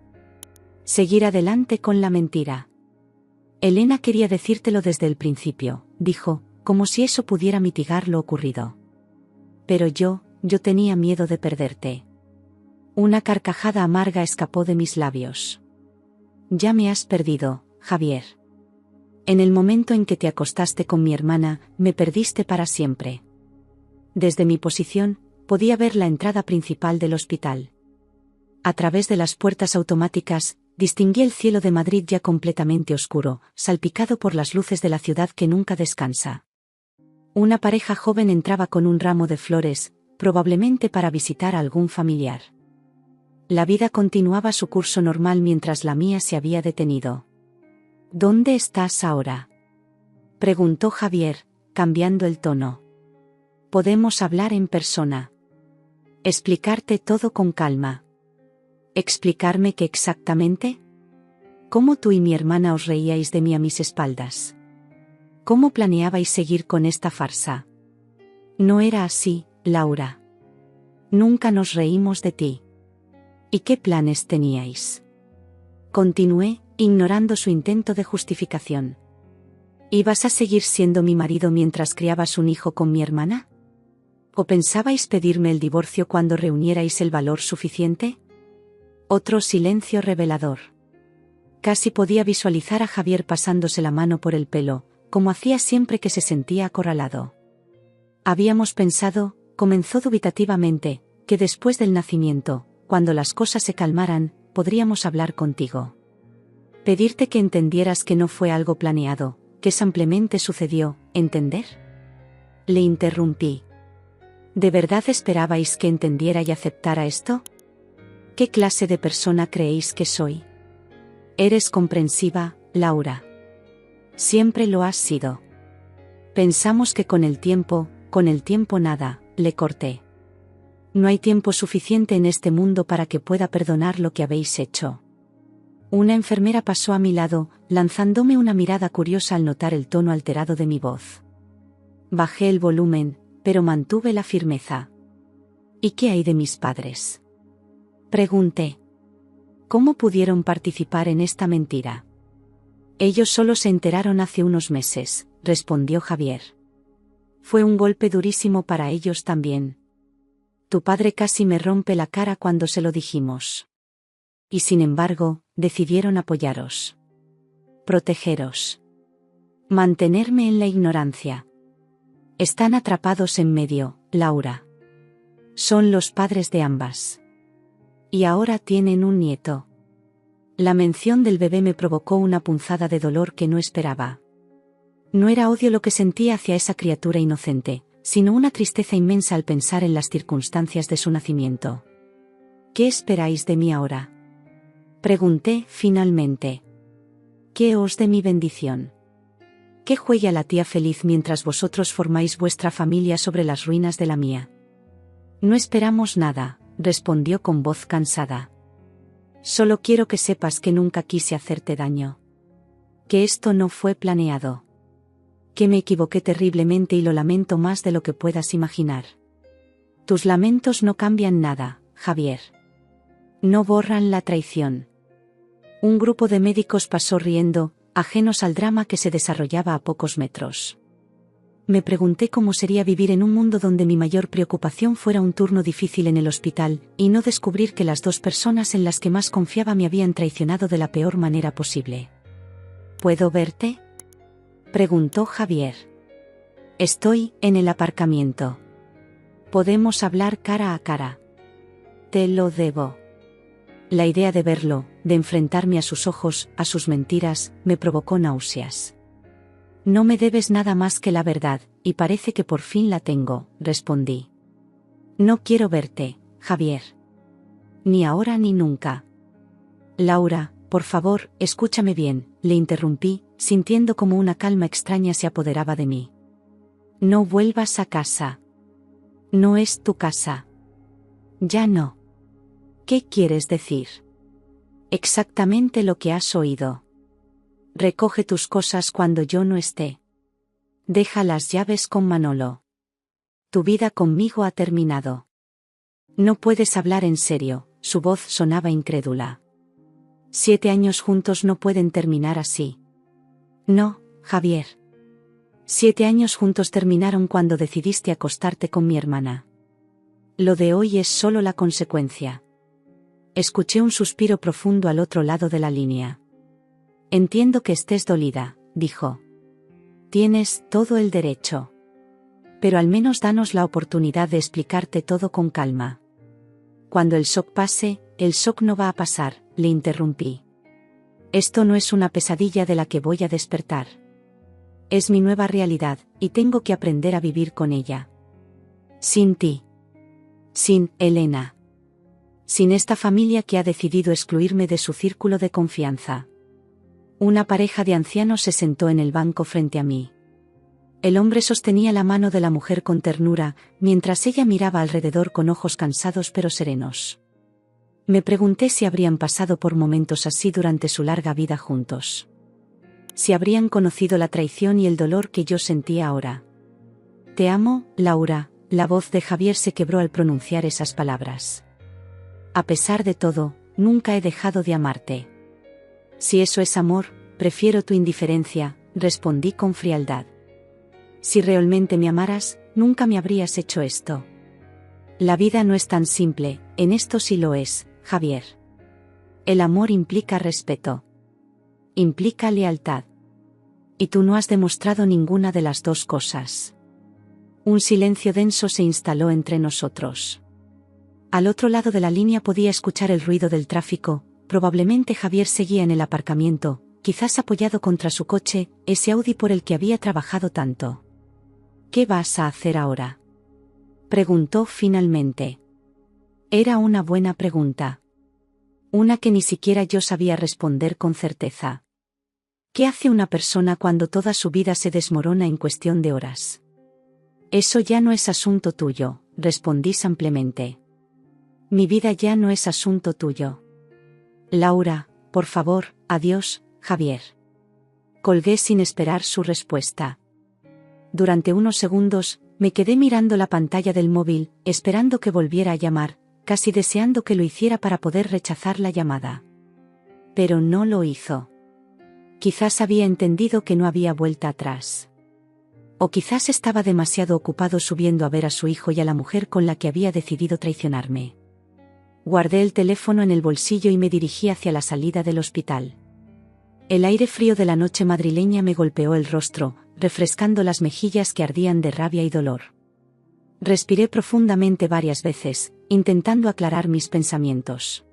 Seguir adelante con la mentira. Elena quería decírtelo desde el principio, dijo, como si eso pudiera mitigar lo ocurrido. Pero yo tenía miedo de perderte. Una carcajada amarga escapó de mis labios. Ya me has perdido, Javier. En el momento en que te acostaste con mi hermana, me perdiste para siempre. Desde mi posición, podía ver la entrada principal del hospital. A través de las puertas automáticas, distinguí el cielo de Madrid ya completamente oscuro, salpicado por las luces de la ciudad que nunca descansa. Una pareja joven entraba con un ramo de flores, probablemente para visitar a algún familiar. La vida continuaba su curso normal mientras la mía se había detenido. ¿Dónde estás ahora?, preguntó Javier, cambiando el tono. Podemos hablar en persona. Explicarte todo con calma. ¿Explicarme qué exactamente? ¿Cómo tú y mi hermana os reíais de mí a mis espaldas? ¿Cómo planeabais seguir con esta farsa? No era así, Laura. Nunca nos reímos de ti. ¿Y qué planes teníais? Continué, ignorando su intento de justificación. ¿Ibas a seguir siendo mi marido mientras criabas un hijo con mi hermana? ¿O pensabais pedirme el divorcio cuando reunierais el valor suficiente? Otro silencio revelador. Casi podía visualizar a Javier pasándose la mano por el pelo, como hacía siempre que se sentía acorralado. Habíamos pensado, comenzó dubitativamente, que después del nacimiento, cuando las cosas se calmaran, podríamos hablar contigo. Pedirte que entendieras que no fue algo planeado, que simplemente sucedió, ¿entender? Le interrumpí. ¿De verdad esperabais que entendiera y aceptara esto? ¿Qué clase de persona creéis que soy? Eres comprensiva, Laura. Siempre lo has sido. Pensamos que con el tiempo nada, le corté. No hay tiempo suficiente en este mundo para que pueda perdonar lo que habéis hecho. Una enfermera pasó a mi lado, lanzándome una mirada curiosa al notar el tono alterado de mi voz. Bajé el volumen, pero mantuve la firmeza. ¿Y qué hay de mis padres? Pregunté. ¿Cómo pudieron participar en esta mentira? Ellos solo se enteraron hace unos meses, respondió Javier. Fue un golpe durísimo para ellos también. Tu padre casi me rompe la cara cuando se lo dijimos. Y sin embargo, decidieron apoyaros. Protegeros. Mantenerme en la ignorancia. Están atrapados en medio, Laura. Son los padres de ambas. Y ahora tienen un nieto. La mención del bebé me provocó una punzada de dolor que no esperaba. No era odio lo que sentía hacia esa criatura inocente, sino una tristeza inmensa al pensar en las circunstancias de su nacimiento. ¿Qué esperáis de mí ahora? Pregunté, finalmente. ¿Qué os de mi bendición? ¿Qué juega la tía feliz mientras vosotros formáis vuestra familia sobre las ruinas de la mía? No esperamos nada, respondió con voz cansada. Solo quiero que sepas que nunca quise hacerte daño. Que esto no fue planeado. Que me equivoqué terriblemente y lo lamento más de lo que puedas imaginar. Tus lamentos no cambian nada, Javier. No borran la traición. Un grupo de médicos pasó riendo, ajenos al drama que se desarrollaba a pocos metros. Me pregunté cómo sería vivir en un mundo donde mi mayor preocupación fuera un turno difícil en el hospital, y no descubrir que las dos personas en las que más confiaba me habían traicionado de la peor manera posible. ¿Puedo verte? Preguntó Javier. Estoy en el aparcamiento. Podemos hablar cara a cara. Te lo debo. La idea de verlo, de enfrentarme a sus ojos, a sus mentiras, me provocó náuseas. No me debes nada más que la verdad, y parece que por fin la tengo, respondí. No quiero verte, Javier. Ni ahora ni nunca. Laura, por favor, escúchame bien, le interrumpí, sintiendo como una calma extraña se apoderaba de mí. No vuelvas a casa. No es tu casa. Ya no. ¿Qué quieres decir? Exactamente lo que has oído. Recoge tus cosas cuando yo no esté. Deja las llaves con Manolo. Tu vida conmigo ha terminado. No puedes hablar en serio, su voz sonaba incrédula. 7 años juntos no pueden terminar así. No, Javier. 7 años juntos terminaron cuando decidiste acostarte con mi hermana. Lo de hoy es solo la consecuencia. Escuché un suspiro profundo al otro lado de la línea. Entiendo que estés dolida, dijo. Tienes todo el derecho. Pero al menos danos la oportunidad de explicarte todo con calma. Cuando el shock pase, el shock no va a pasar, le interrumpí. Esto no es una pesadilla de la que voy a despertar. Es mi nueva realidad, y tengo que aprender a vivir con ella. Sin ti. Sin Elena. Sin esta familia que ha decidido excluirme de su círculo de confianza. Una pareja de ancianos se sentó en el banco frente a mí. El hombre sostenía la mano de la mujer con ternura, mientras ella miraba alrededor con ojos cansados pero serenos. Me pregunté si habrían pasado por momentos así durante su larga vida juntos. Si habrían conocido la traición y el dolor que yo sentía ahora. Te amo, Laura. La voz de Javier se quebró al pronunciar esas palabras. A pesar de todo, nunca he dejado de amarte. Si eso es amor, prefiero tu indiferencia, respondí con frialdad. Si realmente me amaras, nunca me habrías hecho esto. La vida no es tan simple, en esto sí lo es, Javier. El amor implica respeto. Implica lealtad. Y tú no has demostrado ninguna de las dos cosas. Un silencio denso se instaló entre nosotros. Al otro lado de la línea podía escuchar el ruido del tráfico, probablemente Javier seguía en el aparcamiento, quizás apoyado contra su coche, ese Audi por el que había trabajado tanto. ¿Qué vas a hacer ahora?, preguntó finalmente. Era una buena pregunta. Una que ni siquiera yo sabía responder con certeza. ¿Qué hace una persona cuando toda su vida se desmorona en cuestión de horas? Eso ya no es asunto tuyo, respondí simplemente. Mi vida ya no es asunto tuyo. Laura, por favor, adiós, Javier. Colgué sin esperar su respuesta. Durante unos segundos, me quedé mirando la pantalla del móvil, esperando que volviera a llamar, casi deseando que lo hiciera para poder rechazar la llamada. Pero no lo hizo. Quizás había entendido que no había vuelta atrás. O quizás estaba demasiado ocupado subiendo a ver a su hijo y a la mujer con la que había decidido traicionarme. Guardé el teléfono en el bolsillo y me dirigí hacia la salida del hospital. El aire frío de la noche madrileña me golpeó el rostro, refrescando las mejillas que ardían de rabia y dolor. Respiré profundamente varias veces, intentando aclarar mis pensamientos.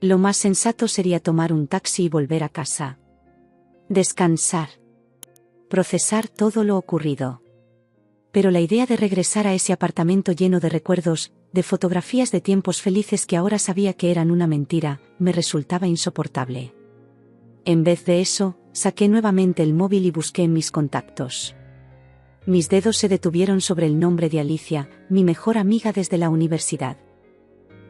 Lo más sensato sería tomar un taxi y volver a casa. Descansar. Procesar todo lo ocurrido. Pero la idea de regresar a ese apartamento lleno de recuerdos, de fotografías de tiempos felices que ahora sabía que eran una mentira, me resultaba insoportable. En vez de eso, saqué nuevamente el móvil y busqué en mis contactos. Mis dedos se detuvieron sobre el nombre de Alicia, mi mejor amiga desde la universidad.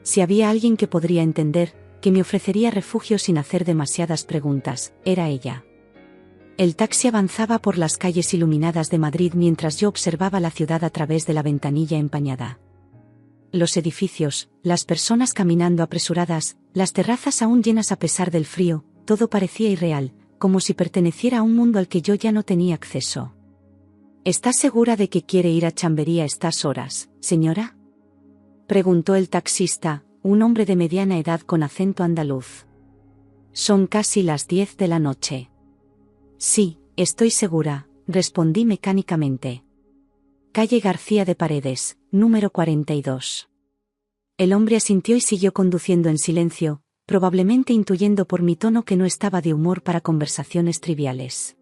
Si había alguien que podría entender, que me ofrecería refugio sin hacer demasiadas preguntas, era ella. El taxi avanzaba por las calles iluminadas de Madrid mientras yo observaba la ciudad a través de la ventanilla empañada. Los edificios, las personas caminando apresuradas, las terrazas aún llenas a pesar del frío, todo parecía irreal, como si perteneciera a un mundo al que yo ya no tenía acceso. ¿Estás segura de que quiere ir a Chamberí a estas horas, señora?, preguntó el taxista, un hombre de mediana edad con acento andaluz. Son casi las 10 de la noche. Sí, estoy segura, respondí mecánicamente. Calle García de Paredes, número 42. El hombre asintió y siguió conduciendo en silencio, probablemente intuyendo por mi tono que no estaba de humor para conversaciones triviales.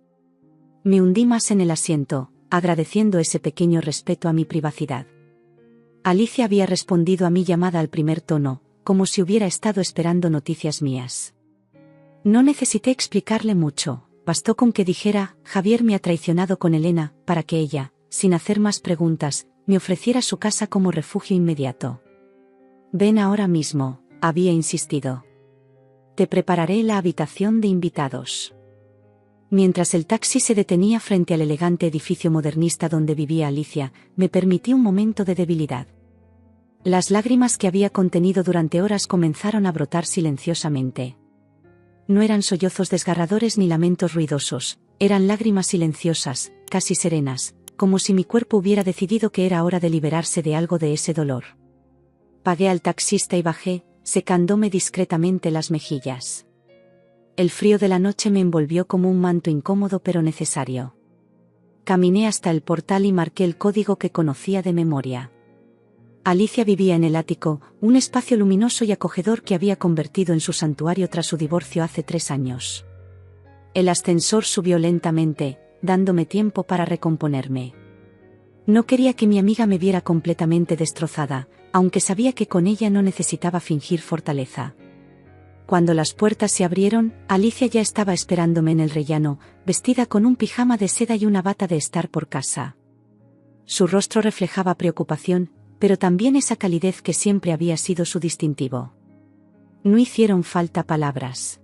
Me hundí más en el asiento, agradeciendo ese pequeño respeto a mi privacidad. Alicia había respondido a mi llamada al primer tono, como si hubiera estado esperando noticias mías. No necesité explicarle mucho. Bastó con que dijera, Javier me ha traicionado con Elena, para que ella, sin hacer más preguntas, me ofreciera su casa como refugio inmediato. Ven ahora mismo, había insistido. Te prepararé la habitación de invitados. Mientras el taxi se detenía frente al elegante edificio modernista donde vivía Alicia, me permití un momento de debilidad. Las lágrimas que había contenido durante horas comenzaron a brotar silenciosamente. No eran sollozos desgarradores ni lamentos ruidosos, eran lágrimas silenciosas, casi serenas, como si mi cuerpo hubiera decidido que era hora de liberarse de algo de ese dolor. Pagué al taxista y bajé, secándome discretamente las mejillas. El frío de la noche me envolvió como un manto incómodo pero necesario. Caminé hasta el portal y marqué el código que conocía de memoria. Alicia vivía en el ático, un espacio luminoso y acogedor que había convertido en su santuario tras su divorcio hace 3 años. El ascensor subió lentamente, dándome tiempo para recomponerme. No quería que mi amiga me viera completamente destrozada, aunque sabía que con ella no necesitaba fingir fortaleza. Cuando las puertas se abrieron, Alicia ya estaba esperándome en el rellano, vestida con un pijama de seda y una bata de estar por casa. Su rostro reflejaba preocupación, pero también esa calidez que siempre había sido su distintivo. No hicieron falta palabras.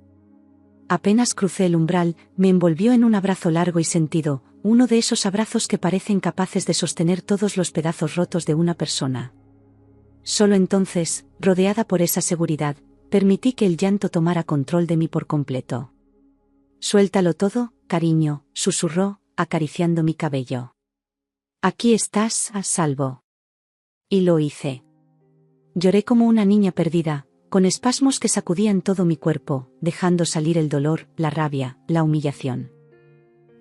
Apenas crucé el umbral, me envolvió en un abrazo largo y sentido, uno de esos abrazos que parecen capaces de sostener todos los pedazos rotos de una persona. Solo entonces, rodeada por esa seguridad, permití que el llanto tomara control de mí por completo. «Suéltalo todo, cariño», susurró, acariciando mi cabello. «Aquí estás, a salvo». Y lo hice. Lloré como una niña perdida, con espasmos que sacudían todo mi cuerpo, dejando salir el dolor, la rabia, la humillación.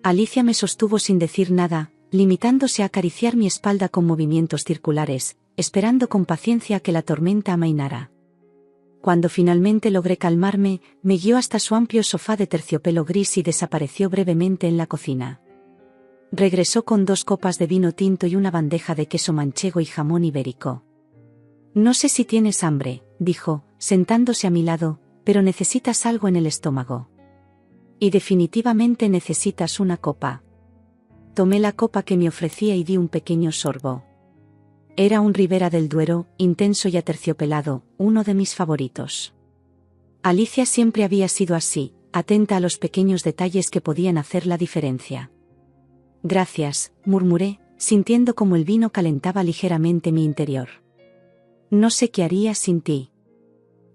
Alicia me sostuvo sin decir nada, limitándose a acariciar mi espalda con movimientos circulares, esperando con paciencia a que la tormenta amainara. Cuando finalmente logré calmarme, me guió hasta su amplio sofá de terciopelo gris y desapareció brevemente en la cocina. Regresó con 2 copas de vino tinto y una bandeja de queso manchego y jamón ibérico. «No sé si tienes hambre», dijo, sentándose a mi lado, «pero necesitas algo en el estómago. Y definitivamente necesitas una copa». Tomé la copa que me ofrecía y di un pequeño sorbo. Era un Ribera del Duero, intenso y aterciopelado, uno de mis favoritos. Alicia siempre había sido así, atenta a los pequeños detalles que podían hacer la diferencia. «Gracias», murmuré, sintiendo como el vino calentaba ligeramente mi interior. «No sé qué haría sin ti».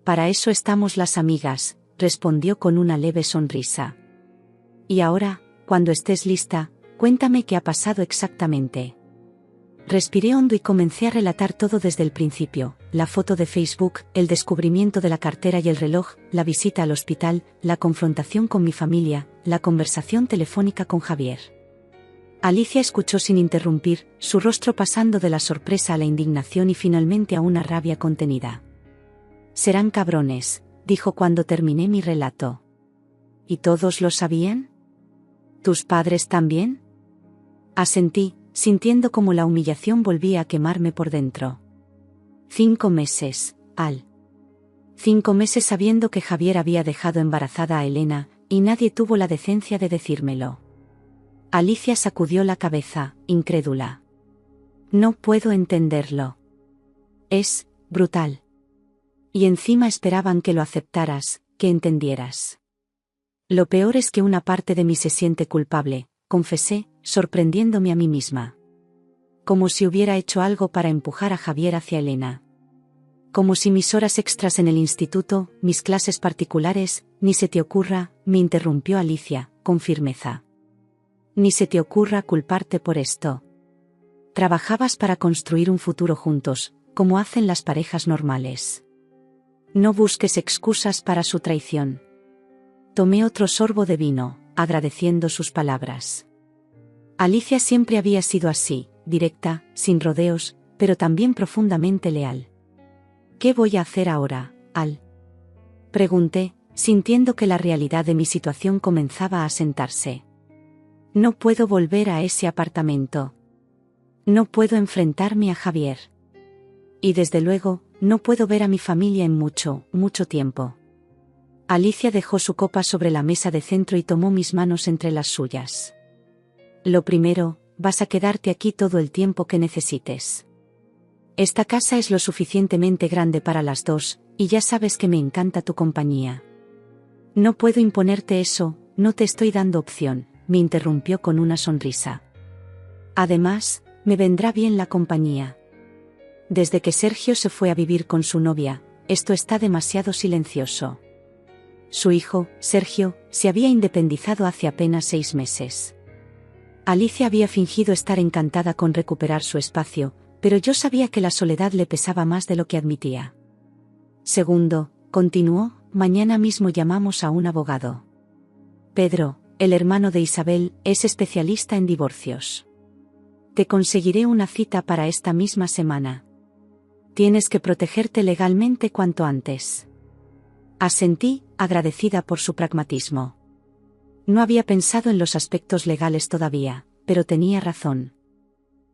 «Para eso estamos las amigas», respondió con una leve sonrisa. «Y ahora, cuando estés lista, cuéntame qué ha pasado exactamente». Respiré hondo y comencé a relatar todo desde el principio: la foto de Facebook, el descubrimiento de la cartera y el reloj, la visita al hospital, la confrontación con mi familia, la conversación telefónica con Javier. Alicia escuchó sin interrumpir, su rostro pasando de la sorpresa a la indignación y finalmente a una rabia contenida. «Serán cabrones», dijo cuando terminé mi relato. «¿Y todos lo sabían? ¿Tus padres también?». Asentí, sintiendo como la humillación volvía a quemarme por dentro. 5 meses, Al. 5 meses sabiendo que Javier había dejado embarazada a Elena, y nadie tuvo la decencia de decírmelo. Alicia sacudió la cabeza, incrédula. «No puedo entenderlo. Es brutal. Y encima esperaban que lo aceptaras, que entendieras». «Lo peor es que una parte de mí se siente culpable», confesé, sorprendiéndome a mí misma. Como si hubiera hecho algo para empujar a Javier hacia Elena. Como si mis horas extras en el instituto, mis clases particulares, «Ni se te ocurra», me interrumpió Alicia, con firmeza. «Ni se te ocurra culparte por esto. Trabajabas para construir un futuro juntos, como hacen las parejas normales. No busques excusas para su traición». Tomé otro sorbo de vino, agradeciendo sus palabras. Alicia siempre había sido así, directa, sin rodeos, pero también profundamente leal. «¿Qué voy a hacer ahora, Al?», pregunté, sintiendo que la realidad de mi situación comenzaba a asentarse. «No puedo volver a ese apartamento. No puedo enfrentarme a Javier. Y desde luego, no puedo ver a mi familia en mucho, mucho tiempo». Alicia dejó su copa sobre la mesa de centro y tomó mis manos entre las suyas. «Lo primero, vas a quedarte aquí todo el tiempo que necesites. Esta casa es lo suficientemente grande para las dos, y ya sabes que me encanta tu compañía. No puedo imponerte eso, no te estoy dando opción», me interrumpió con una sonrisa. «Además, me vendrá bien la compañía. Desde que Sergio se fue a vivir con su novia, esto está demasiado silencioso». Su hijo, Sergio, se había independizado hace apenas 6 meses. Alicia había fingido estar encantada con recuperar su espacio, pero yo sabía que la soledad le pesaba más de lo que admitía. «Segundo», continuó, «mañana mismo llamamos a un abogado. Pedro, el hermano de Isabel, es especialista en divorcios. Te conseguiré una cita para esta misma semana. Tienes que protegerte legalmente cuanto antes». Asentí, agradecida por su pragmatismo. No había pensado en los aspectos legales todavía, pero tenía razón.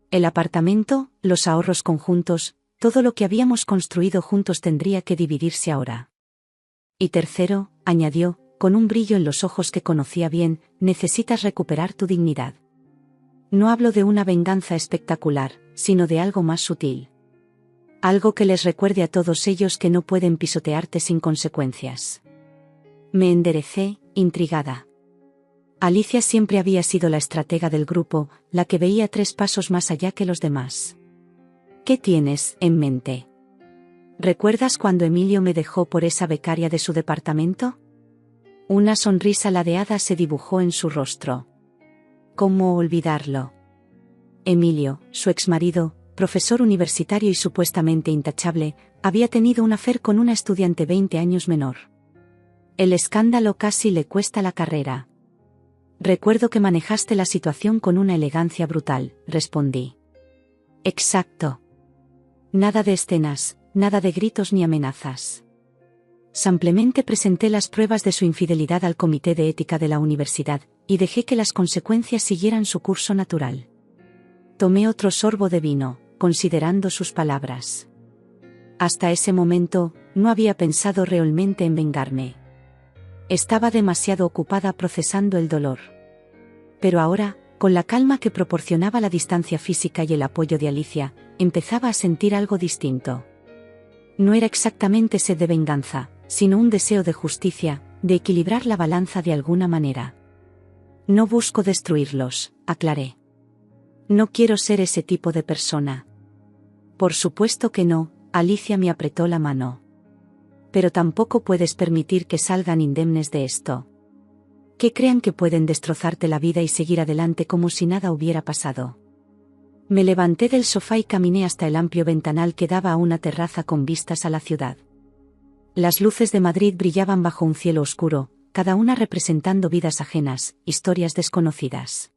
El apartamento, los ahorros conjuntos, todo lo que habíamos construido juntos tendría que dividirse ahora. Y tercero, añadió, con un brillo en los ojos que conocía bien, necesitas recuperar tu dignidad. No hablo de una venganza espectacular, sino de algo más sutil. Algo que les recuerde a todos ellos que no pueden pisotearte sin consecuencias. Me enderecé, intrigada. Alicia siempre había sido la estratega del grupo, la que veía 3 pasos más allá que los demás. ¿Qué tienes en mente? ¿Recuerdas cuando Emilio me dejó por esa becaria de su departamento? Una sonrisa ladeada se dibujó en su rostro. ¿Cómo olvidarlo? Emilio, su exmarido, profesor universitario y supuestamente intachable, había tenido un affair con una estudiante 20 años menor. El escándalo casi le cuesta la carrera. Recuerdo que manejaste la situación con una elegancia brutal, respondí. Exacto. Nada de escenas, nada de gritos ni amenazas. Simplemente presenté las pruebas de su infidelidad al comité de ética de la universidad, y dejé que las consecuencias siguieran su curso natural. Tomé otro sorbo de vino, considerando sus palabras. Hasta ese momento, no había pensado realmente en vengarme. Estaba demasiado ocupada procesando el dolor. Pero ahora, con la calma que proporcionaba la distancia física y el apoyo de Alicia, empezaba a sentir algo distinto. No era exactamente sed de venganza, sino un deseo de justicia, de equilibrar la balanza de alguna manera. No busco destruirlos, aclaré. No quiero ser ese tipo de persona. Por supuesto que no, Alicia me apretó la mano. Pero tampoco puedes permitir que salgan indemnes de esto. Que crean que pueden destrozarte la vida y seguir adelante como si nada hubiera pasado. Me levanté del sofá y caminé hasta el amplio ventanal que daba a una terraza con vistas a la ciudad. Las luces de Madrid brillaban bajo un cielo oscuro, cada una representando vidas ajenas, historias desconocidas.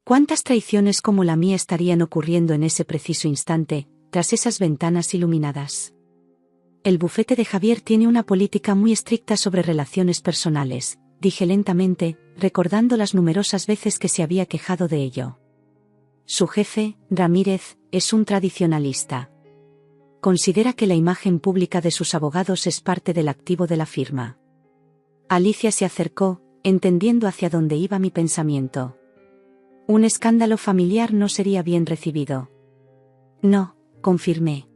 ¿Cuántas traiciones como la mía estarían ocurriendo en ese preciso instante, tras esas ventanas iluminadas? El bufete de Javier tiene una política muy estricta sobre relaciones personales, dije lentamente, recordando las numerosas veces que se había quejado de ello. Su jefe, Ramírez, es un tradicionalista. Considera que la imagen pública de sus abogados es parte del activo de la firma. Alicia se acercó, entendiendo hacia dónde iba mi pensamiento. Un escándalo familiar no sería bien recibido. No, confirmé.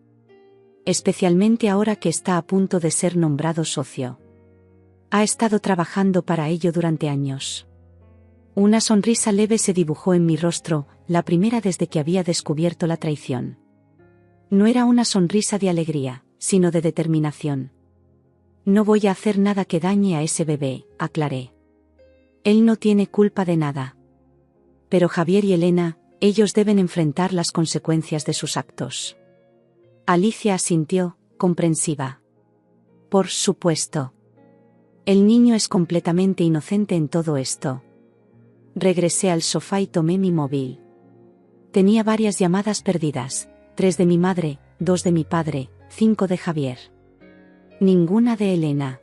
Especialmente ahora que está a punto de ser nombrado socio. Ha estado trabajando para ello durante años. Una sonrisa leve se dibujó en mi rostro, la primera desde que había descubierto la traición. No era una sonrisa de alegría, sino de determinación. No voy a hacer nada que dañe a ese bebé, aclaré. Él no tiene culpa de nada. Pero Javier y Elena, ellos deben enfrentar las consecuencias de sus actos. Alicia asintió, comprensiva. Por supuesto. El niño es completamente inocente en todo esto. Regresé al sofá y tomé mi móvil. Tenía varias llamadas perdidas, 3 de mi madre, 2 de mi padre, 5 de Javier. Ninguna de Elena.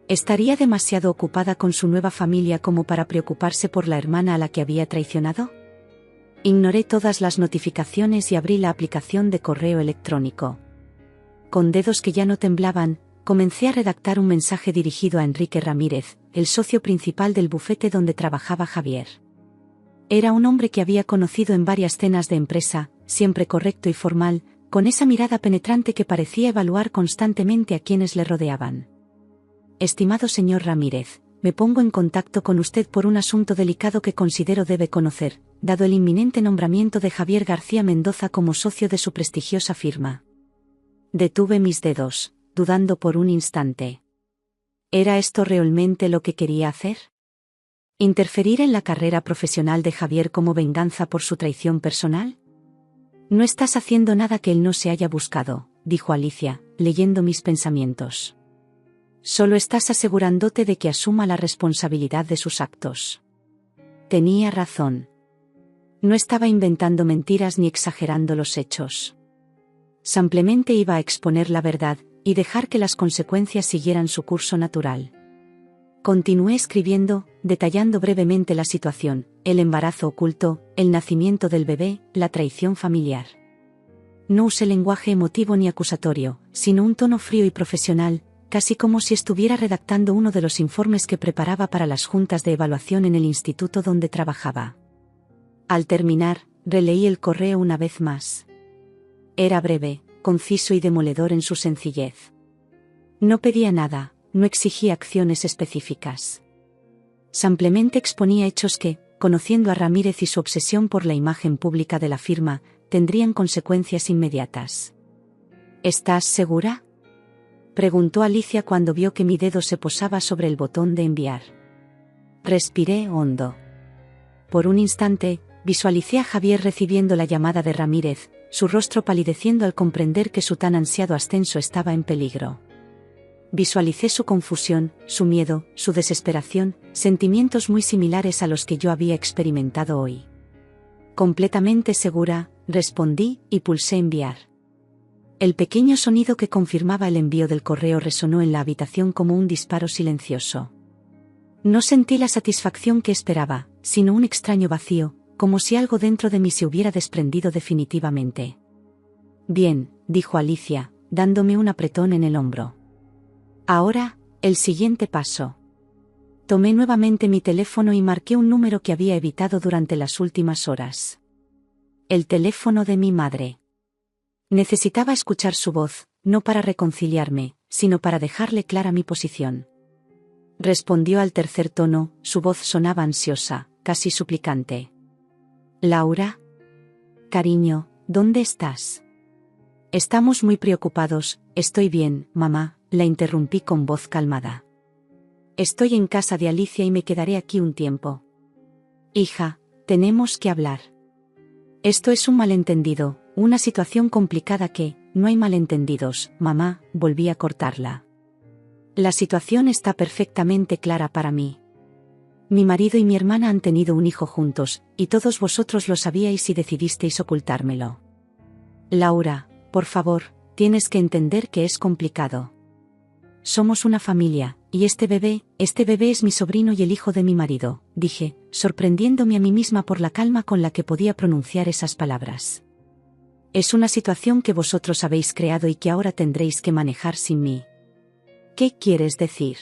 ¿Estaría demasiado ocupada con su nueva familia como para preocuparse por la hermana a la que había traicionado? Ignoré todas las notificaciones y abrí la aplicación de correo electrónico. Con dedos que ya no temblaban, comencé a redactar un mensaje dirigido a Enrique Ramírez, el socio principal del bufete donde trabajaba Javier. Era un hombre que había conocido en varias cenas de empresa, siempre correcto y formal, con esa mirada penetrante que parecía evaluar constantemente a quienes le rodeaban. Estimado señor Ramírez, me pongo en contacto con usted por un asunto delicado que considero debe conocer, dado el inminente nombramiento de Javier García Mendoza como socio de su prestigiosa firma. Detuve mis dedos, dudando por un instante. ¿Era esto realmente lo que quería hacer? ¿Interferir en la carrera profesional de Javier como venganza por su traición personal? No estás haciendo nada que él no se haya buscado, dijo Alicia, leyendo mis pensamientos. Solo estás asegurándote de que asuma la responsabilidad de sus actos. Tenía razón. No estaba inventando mentiras ni exagerando los hechos. Simplemente iba a exponer la verdad, y dejar que las consecuencias siguieran su curso natural. Continué escribiendo, detallando brevemente la situación, el embarazo oculto, el nacimiento del bebé, la traición familiar. No usé lenguaje emotivo ni acusatorio, sino un tono frío y profesional, casi como si estuviera redactando uno de los informes que preparaba para las juntas de evaluación en el instituto donde trabajaba. Al terminar, releí el correo una vez más. Era breve, conciso y demoledor en su sencillez. No pedía nada, no exigía acciones específicas. Simplemente exponía hechos que, conociendo a Ramírez y su obsesión por la imagen pública de la firma, tendrían consecuencias inmediatas. ¿Estás segura?, preguntó Alicia cuando vio que mi dedo se posaba sobre el botón de enviar. Respiré hondo. Por un instante, visualicé a Javier recibiendo la llamada de Ramírez, su rostro palideciendo al comprender que su tan ansiado ascenso estaba en peligro. Visualicé su confusión, su miedo, su desesperación, sentimientos muy similares a los que yo había experimentado hoy. Completamente segura, respondí y pulsé enviar. El pequeño sonido que confirmaba el envío del correo resonó en la habitación como un disparo silencioso. No sentí la satisfacción que esperaba, sino un extraño vacío, como si algo dentro de mí se hubiera desprendido definitivamente. Bien, dijo Alicia, dándome un apretón en el hombro. Ahora, el siguiente paso. Tomé nuevamente mi teléfono y marqué un número que había evitado durante las últimas horas. El teléfono de mi madre. Necesitaba escuchar su voz, no para reconciliarme, sino para dejarle clara mi posición. Respondió al tercer tono, su voz sonaba ansiosa, casi suplicante. Laura. Cariño, ¿dónde estás? Estamos muy preocupados. Estoy bien, mamá, la interrumpí con voz calmada. Estoy en casa de Alicia y me quedaré aquí un tiempo. Hija, tenemos que hablar. Esto es un malentendido, una situación complicada que, no hay malentendidos, mamá, volví a cortarla. La situación está perfectamente clara para mí. Mi marido y mi hermana han tenido un hijo juntos, y todos vosotros lo sabíais y decidisteis ocultármelo. Laura, por favor, tienes que entender que es complicado. Somos una familia, y este bebé es mi sobrino y el hijo de mi marido, dije, sorprendiéndome a mí misma por la calma con la que podía pronunciar esas palabras. Es una situación que vosotros habéis creado y que ahora tendréis que manejar sin mí. ¿Qué quieres decir?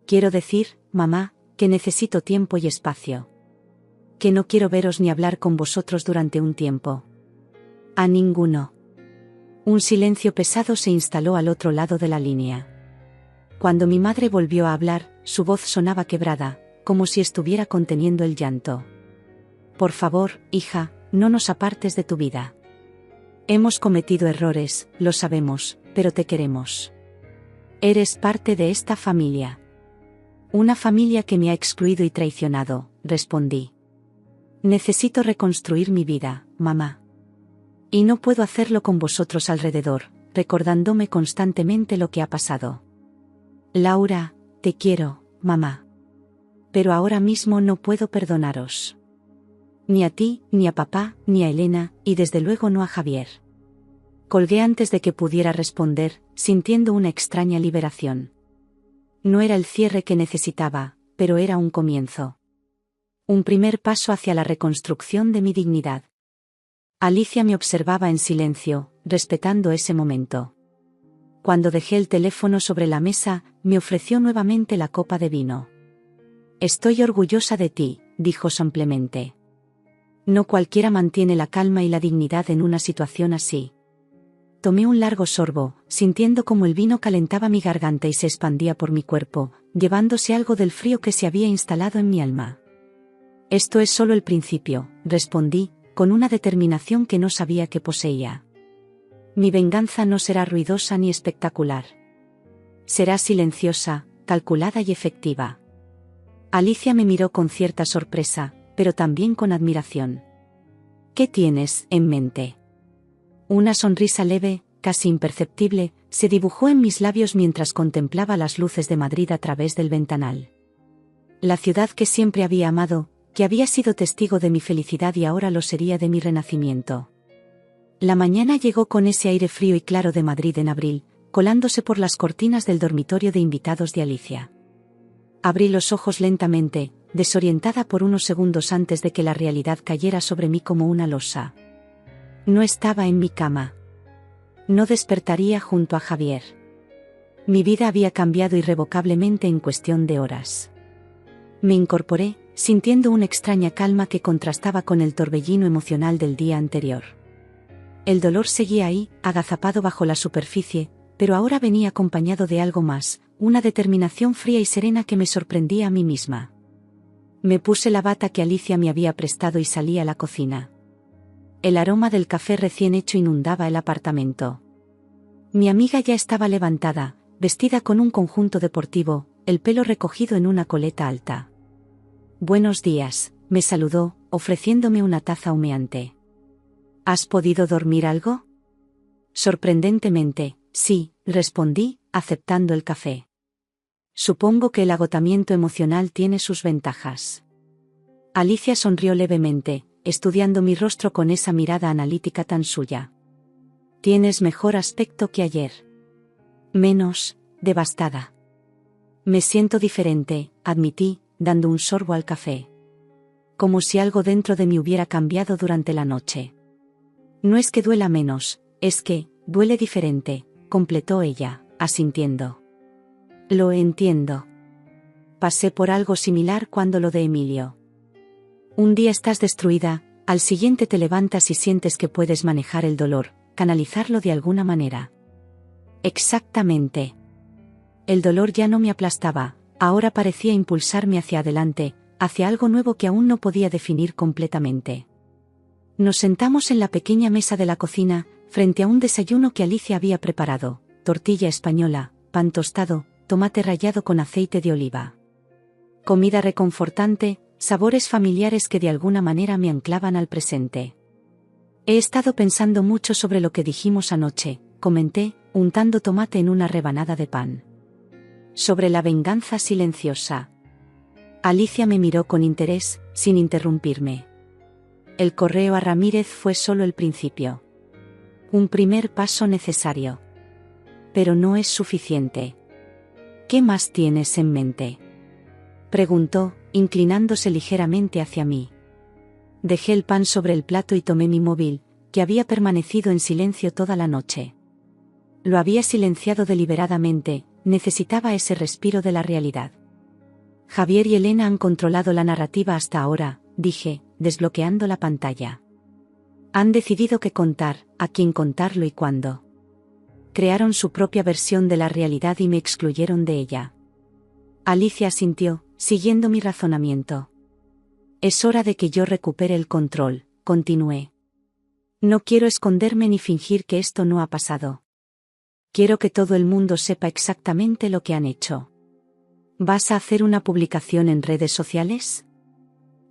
Quiero decir, mamá, que necesito tiempo y espacio. Que no quiero veros ni hablar con vosotros durante un tiempo. A ninguno. Un silencio pesado se instaló al otro lado de la línea. Cuando mi madre volvió a hablar, su voz sonaba quebrada, como si estuviera conteniendo el llanto. Por favor, hija, no nos apartes de tu vida. Hemos cometido errores, lo sabemos, pero te queremos. Eres parte de esta familia. Una familia que me ha excluido y traicionado, respondí. Necesito reconstruir mi vida, mamá. Y no puedo hacerlo con vosotros alrededor, recordándome constantemente lo que ha pasado. Laura, te quiero, mamá. Pero ahora mismo no puedo perdonaros. Ni a ti, ni a papá, ni a Elena, y desde luego no a Javier. Colgué antes de que pudiera responder, sintiendo una extraña liberación. No era el cierre que necesitaba, pero era un comienzo. Un primer paso hacia la reconstrucción de mi dignidad. Alicia me observaba en silencio, respetando ese momento. Cuando dejé el teléfono sobre la mesa, me ofreció nuevamente la copa de vino. Estoy orgullosa de ti, dijo simplemente. No cualquiera mantiene la calma y la dignidad en una situación así. Tomé un largo sorbo, sintiendo como el vino calentaba mi garganta y se expandía por mi cuerpo, llevándose algo del frío que se había instalado en mi alma. Esto es solo el principio, respondí, con una determinación que no sabía que poseía. Mi venganza no será ruidosa ni espectacular. Será silenciosa, calculada y efectiva. Alicia me miró con cierta sorpresa, pero también con admiración. ¿Qué tienes en mente? Una sonrisa leve, casi imperceptible, se dibujó en mis labios mientras contemplaba las luces de Madrid a través del ventanal. La ciudad que siempre había amado, que había sido testigo de mi felicidad y ahora lo sería de mi renacimiento. La mañana llegó con ese aire frío y claro de Madrid en abril, colándose por las cortinas del dormitorio de invitados de Alicia. Abrí los ojos lentamente, desorientada por unos segundos antes de que la realidad cayera sobre mí como una losa. No estaba en mi cama. No despertaría junto a Javier. Mi vida había cambiado irrevocablemente en cuestión de horas. Me incorporé, sintiendo una extraña calma que contrastaba con el torbellino emocional del día anterior. El dolor seguía ahí, agazapado bajo la superficie, pero ahora venía acompañado de algo más, una determinación fría y serena que me sorprendía a mí misma. Me puse la bata que Alicia me había prestado y salí a la cocina. El aroma del café recién hecho inundaba el apartamento. Mi amiga ya estaba levantada, vestida con un conjunto deportivo, el pelo recogido en una coleta alta. «Buenos días», me saludó, ofreciéndome una taza humeante. «¿Has podido dormir algo?» Sorprendentemente, sí, respondí, aceptando el café. Supongo que el agotamiento emocional tiene sus ventajas. Alicia sonrió levemente, estudiando mi rostro con esa mirada analítica tan suya. Tienes mejor aspecto que ayer. Menos devastada. Me siento diferente, admití, dando un sorbo al café. Como si algo dentro de mí hubiera cambiado durante la noche. No es que duela menos, es que duele diferente, completó ella, asintiendo. Lo entiendo. Pasé por algo similar cuando lo de Emilio. Un día estás destruida, al siguiente te levantas y sientes que puedes manejar el dolor, canalizarlo de alguna manera. Exactamente. El dolor ya no me aplastaba, ahora parecía impulsarme hacia adelante, hacia algo nuevo que aún no podía definir completamente. Nos sentamos en la pequeña mesa de la cocina, frente a un desayuno que Alicia había preparado, tortilla española, pan tostado, tomate rallado con aceite de oliva. Comida reconfortante, sabores familiares que de alguna manera me anclaban al presente. He estado pensando mucho sobre lo que dijimos anoche, comenté, untando tomate en una rebanada de pan. Sobre la venganza silenciosa. Alicia me miró con interés, sin interrumpirme. El correo a Ramírez fue solo el principio. Un primer paso necesario. Pero no es suficiente. ¿Qué más tienes en mente?, preguntó, inclinándose ligeramente hacia mí. Dejé el pan sobre el plato y tomé mi móvil, que había permanecido en silencio toda la noche. Lo había silenciado deliberadamente, necesitaba ese respiro de la realidad. Javier y Elena han controlado la narrativa hasta ahora, dije, desbloqueando la pantalla. Han decidido qué contar, a quién contarlo y cuándo. Crearon su propia versión de la realidad y me excluyeron de ella. Alicia asintió, siguiendo mi razonamiento. Es hora de que yo recupere el control, continué. No quiero esconderme ni fingir que esto no ha pasado. Quiero que todo el mundo sepa exactamente lo que han hecho. ¿Vas a hacer una publicación en redes sociales?,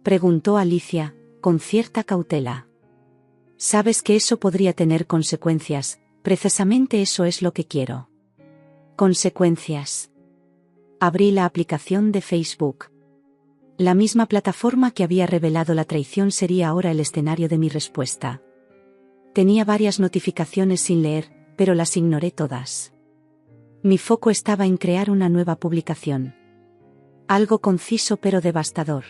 preguntó Alicia, con cierta cautela. Sabes que eso podría tener consecuencias, precisamente eso es lo que quiero. ¿Consecuencias? Abrí la aplicación de Facebook. La misma plataforma que había revelado la traición sería ahora el escenario de mi respuesta. Tenía varias notificaciones sin leer, pero las ignoré todas. Mi foco estaba en crear una nueva publicación. Algo conciso pero devastador.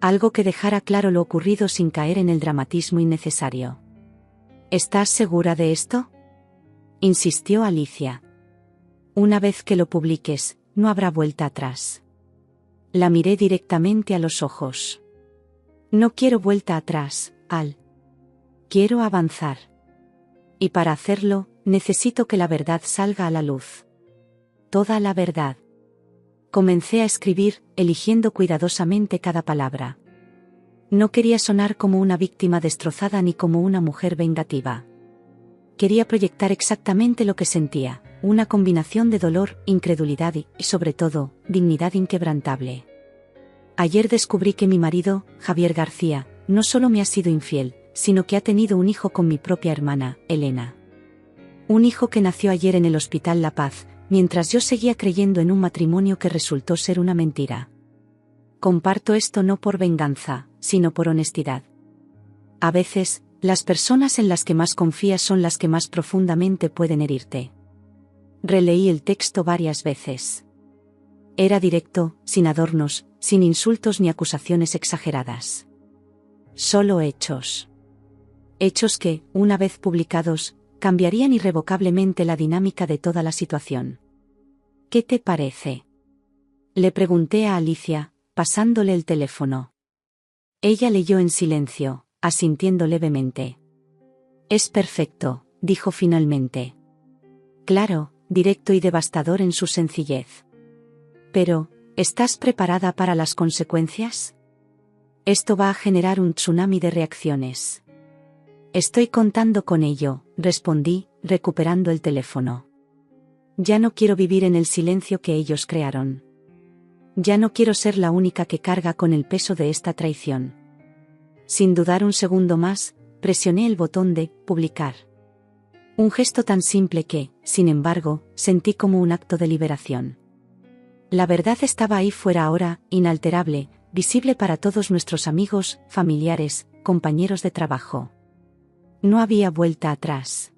Algo que dejara claro lo ocurrido sin caer en el dramatismo innecesario. ¿Estás segura de esto?, insistió Alicia. Una vez que lo publiques, no habrá vuelta atrás. La miré directamente a los ojos. No quiero vuelta atrás, Al. Quiero avanzar. Y para hacerlo, necesito que la verdad salga a la luz. Toda la verdad. Comencé a escribir, eligiendo cuidadosamente cada palabra. No quería sonar como una víctima destrozada ni como una mujer vengativa. Quería proyectar exactamente lo que sentía, una combinación de dolor, incredulidad y, sobre todo, dignidad inquebrantable. Ayer descubrí que mi marido, Javier García, no solo me ha sido infiel, sino que ha tenido un hijo con mi propia hermana, Elena. Un hijo que nació ayer en el Hospital La Paz, mientras yo seguía creyendo en un matrimonio que resultó ser una mentira. Comparto esto no por venganza, sino por honestidad. A veces, las personas en las que más confías son las que más profundamente pueden herirte. Releí el texto varias veces. Era directo, sin adornos, sin insultos ni acusaciones exageradas. Solo hechos. Hechos que, una vez publicados, cambiarían irrevocablemente la dinámica de toda la situación. ¿Qué te parece? Le pregunté a Alicia, pasándole el teléfono. Ella leyó en silencio, asintiendo levemente. Es perfecto, dijo finalmente. Claro, directo y devastador en su sencillez. Pero, ¿estás preparada para las consecuencias? Esto va a generar un tsunami de reacciones. Estoy contando con ello, respondí, recuperando el teléfono. Ya no quiero vivir en el silencio que ellos crearon. Ya no quiero ser la única que carga con el peso de esta traición. Sin dudar un segundo más, presioné el botón de publicar. Un gesto tan simple que, sin embargo, sentí como un acto de liberación. La verdad estaba ahí fuera ahora, inalterable, visible para todos nuestros amigos, familiares, compañeros de trabajo. No había vuelta atrás.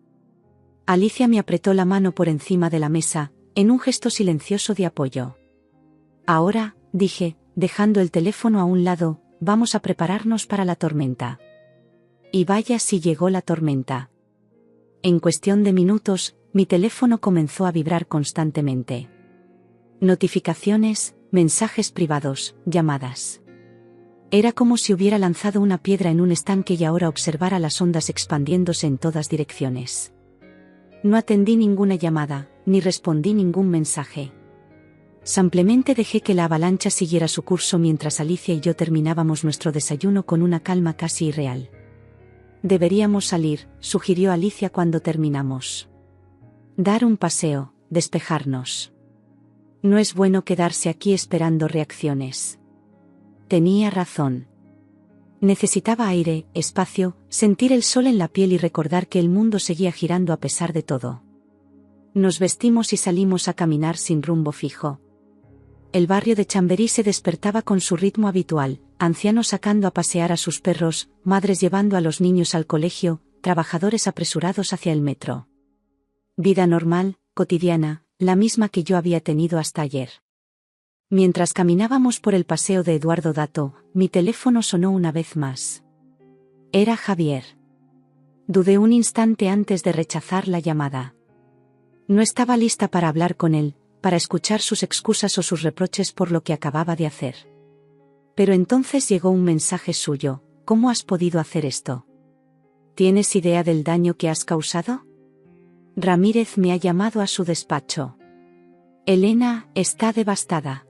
Alicia me apretó la mano por encima de la mesa, en un gesto silencioso de apoyo. Ahora, dije, dejando el teléfono a un lado, vamos a prepararnos para la tormenta. Y vaya si llegó la tormenta. En cuestión de minutos, mi teléfono comenzó a vibrar constantemente. Notificaciones, mensajes privados, llamadas. Era como si hubiera lanzado una piedra en un estanque y ahora observara las ondas expandiéndose en todas direcciones. No atendí ninguna llamada, ni respondí ningún mensaje. Simplemente dejé que la avalancha siguiera su curso mientras Alicia y yo terminábamos nuestro desayuno con una calma casi irreal. Deberíamos salir, sugirió Alicia cuando terminamos. Dar un paseo, despejarnos. No es bueno quedarse aquí esperando reacciones. Tenía razón. Necesitaba aire, espacio, sentir el sol en la piel y recordar que el mundo seguía girando a pesar de todo. Nos vestimos y salimos a caminar sin rumbo fijo. El barrio de Chamberí se despertaba con su ritmo habitual, ancianos sacando a pasear a sus perros, madres llevando a los niños al colegio, trabajadores apresurados hacia el metro. Vida normal, cotidiana, la misma que yo había tenido hasta ayer. Mientras caminábamos por el paseo de Eduardo Dato, mi teléfono sonó una vez más. Era Javier. Dudé un instante antes de rechazar la llamada. No estaba lista para hablar con él, para escuchar sus excusas o sus reproches por lo que acababa de hacer. Pero entonces llegó un mensaje suyo: ¿cómo has podido hacer esto? ¿Tienes idea del daño que has causado? Ramírez me ha llamado a su despacho. Elena está devastada.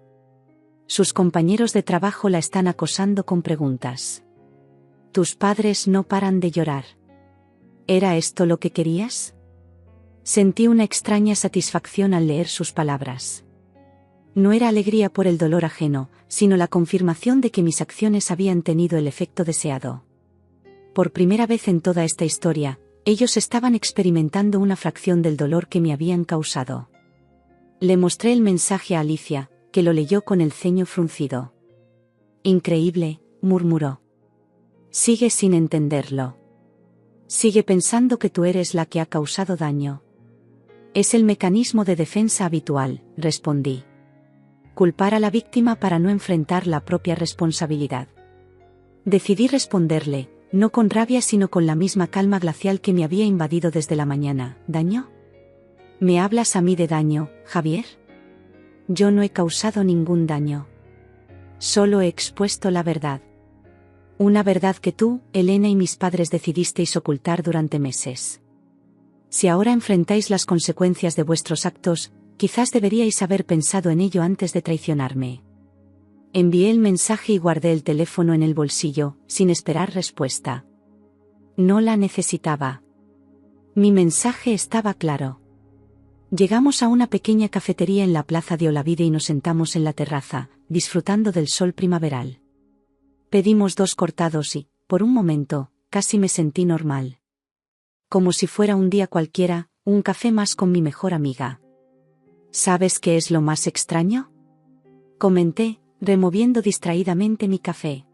Sus compañeros de trabajo la están acosando con preguntas. Tus padres no paran de llorar. ¿Era esto lo que querías? Sentí una extraña satisfacción al leer sus palabras. No era alegría por el dolor ajeno, sino la confirmación de que mis acciones habían tenido el efecto deseado. Por primera vez en toda esta historia, ellos estaban experimentando una fracción del dolor que me habían causado. Le mostré el mensaje a Alicia, que lo leyó con el ceño fruncido. Increíble, murmuró. Sigue sin entenderlo. Sigue pensando que tú eres la que ha causado daño. Es el mecanismo de defensa habitual, respondí. Culpar a la víctima para no enfrentar la propia responsabilidad. Decidí responderle, no con rabia sino con la misma calma glacial que me había invadido desde la mañana. ¿Daño? ¿Me hablas a mí de daño, Javier? Yo no he causado ningún daño. Solo he expuesto la verdad. Una verdad que tú, Elena y mis padres decidisteis ocultar durante meses. Si ahora enfrentáis las consecuencias de vuestros actos, quizás deberíais haber pensado en ello antes de traicionarme. Envié el mensaje y guardé el teléfono en el bolsillo, sin esperar respuesta. No la necesitaba. Mi mensaje estaba claro. Llegamos a una pequeña cafetería en la plaza de Olavide y nos sentamos en la terraza, disfrutando del sol primaveral. Pedimos 2 cortados y, por un momento, casi me sentí normal. Como si fuera un día cualquiera, un café más con mi mejor amiga. ¿Sabes qué es lo más extraño? Comenté, removiendo distraídamente mi café.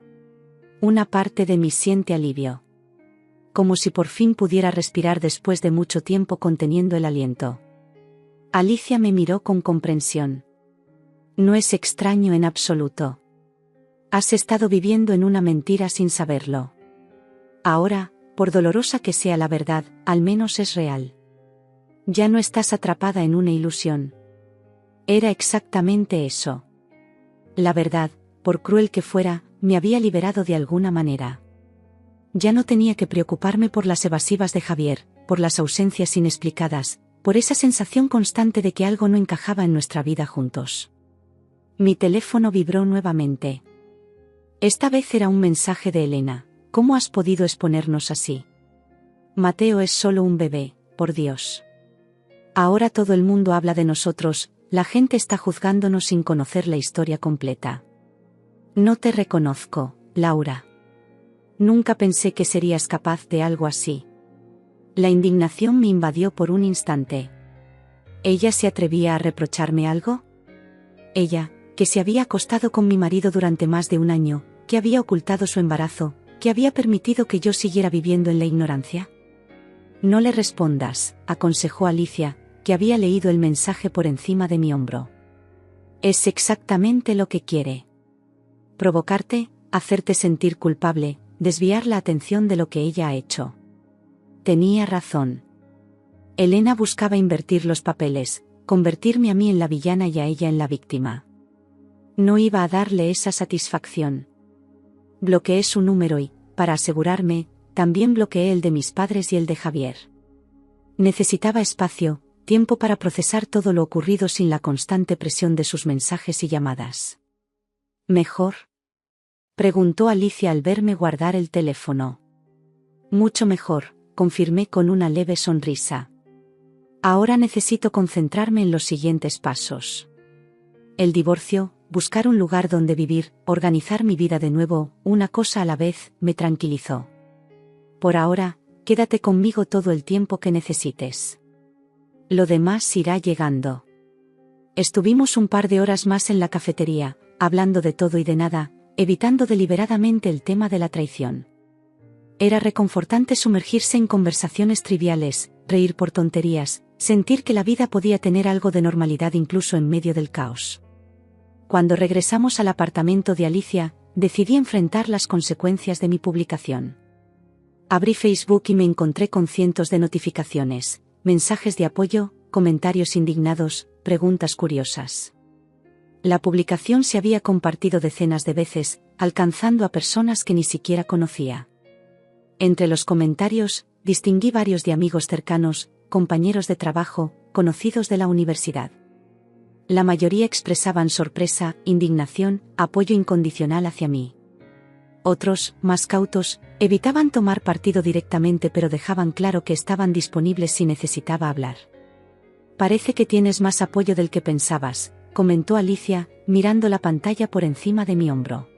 Una parte de mí siente alivio. Como si por fin pudiera respirar después de mucho tiempo conteniendo el aliento. Alicia me miró con comprensión. No es extraño en absoluto. Has estado viviendo en una mentira sin saberlo. Ahora, por dolorosa que sea la verdad, al menos es real. Ya no estás atrapada en una ilusión. Era exactamente eso. La verdad, por cruel que fuera, me había liberado de alguna manera. Ya no tenía que preocuparme por las evasivas de Javier, por las ausencias inexplicadas, por esa sensación constante de que algo no encajaba en nuestra vida juntos. Mi teléfono vibró nuevamente. Esta vez era un mensaje de Elena. ¿Cómo has podido exponernos así? Mateo es solo un bebé, por Dios. Ahora todo el mundo habla de nosotros, la gente está juzgándonos sin conocer la historia completa. No te reconozco, Laura. Nunca pensé que serías capaz de algo así. La indignación me invadió por un instante. ¿Ella se atrevía a reprocharme algo? Ella, que se había acostado con mi marido durante más de un año, que había ocultado su embarazo, que había permitido que yo siguiera viviendo en la ignorancia. No le respondas, aconsejó Alicia, que había leído el mensaje por encima de mi hombro. Es exactamente lo que quiere. Provocarte, hacerte sentir culpable, desviar la atención de lo que ella ha hecho. Tenía razón. Elena buscaba invertir los papeles, convertirme a mí en la villana y a ella en la víctima. No iba a darle esa satisfacción. Bloqueé su número y, para asegurarme, también bloqueé el de mis padres y el de Javier. Necesitaba espacio, tiempo para procesar todo lo ocurrido sin la constante presión de sus mensajes y llamadas. ¿Mejor?, preguntó Alicia al verme guardar el teléfono. Mucho mejor, confirmé con una leve sonrisa. Ahora necesito concentrarme en los siguientes pasos. El divorcio, buscar un lugar donde vivir, organizar mi vida de nuevo, una cosa a la vez, me tranquilizó. Por ahora, quédate conmigo todo el tiempo que necesites. Lo demás irá llegando. Estuvimos un par de horas más en la cafetería, hablando de todo y de nada, evitando deliberadamente el tema de la traición. Era reconfortante sumergirse en conversaciones triviales, reír por tonterías, sentir que la vida podía tener algo de normalidad incluso en medio del caos. Cuando regresamos al apartamento de Alicia, decidí enfrentar las consecuencias de mi publicación. Abrí Facebook y me encontré con cientos de notificaciones, mensajes de apoyo, comentarios indignados, preguntas curiosas. La publicación se había compartido decenas de veces, alcanzando a personas que ni siquiera conocía. Entre los comentarios, distinguí varios de amigos cercanos, compañeros de trabajo, conocidos de la universidad. La mayoría expresaban sorpresa, indignación, apoyo incondicional hacia mí. Otros, más cautos, evitaban tomar partido directamente pero dejaban claro que estaban disponibles si necesitaba hablar. Parece que tienes más apoyo del que pensabas, comentó Alicia, mirando la pantalla por encima de mi hombro.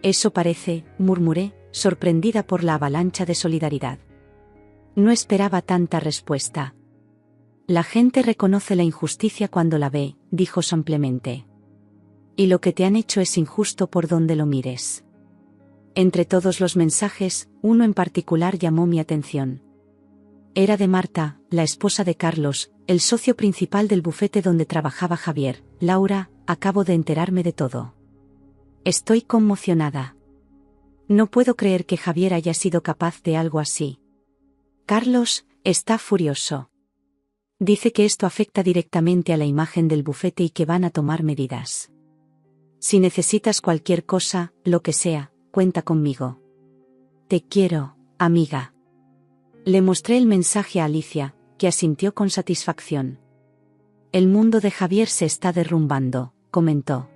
Eso parece, murmuré, sorprendida por la avalancha de solidaridad. No esperaba tanta respuesta. La gente reconoce la injusticia cuando la ve, dijo simplemente. Y lo que te han hecho es injusto por donde lo mires. Entre todos los mensajes, uno en particular llamó mi atención. Era de Marta, la esposa de Carlos, el socio principal del bufete donde trabajaba Javier. Laura, acabo de enterarme de todo. Estoy conmocionada. No puedo creer que Javier haya sido capaz de algo así. Carlos está furioso. Dice que esto afecta directamente a la imagen del bufete y que van a tomar medidas. Si necesitas cualquier cosa, lo que sea, cuenta conmigo. Te quiero, amiga. Le mostré el mensaje a Alicia, que asintió con satisfacción. El mundo de Javier se está derrumbando, comentó.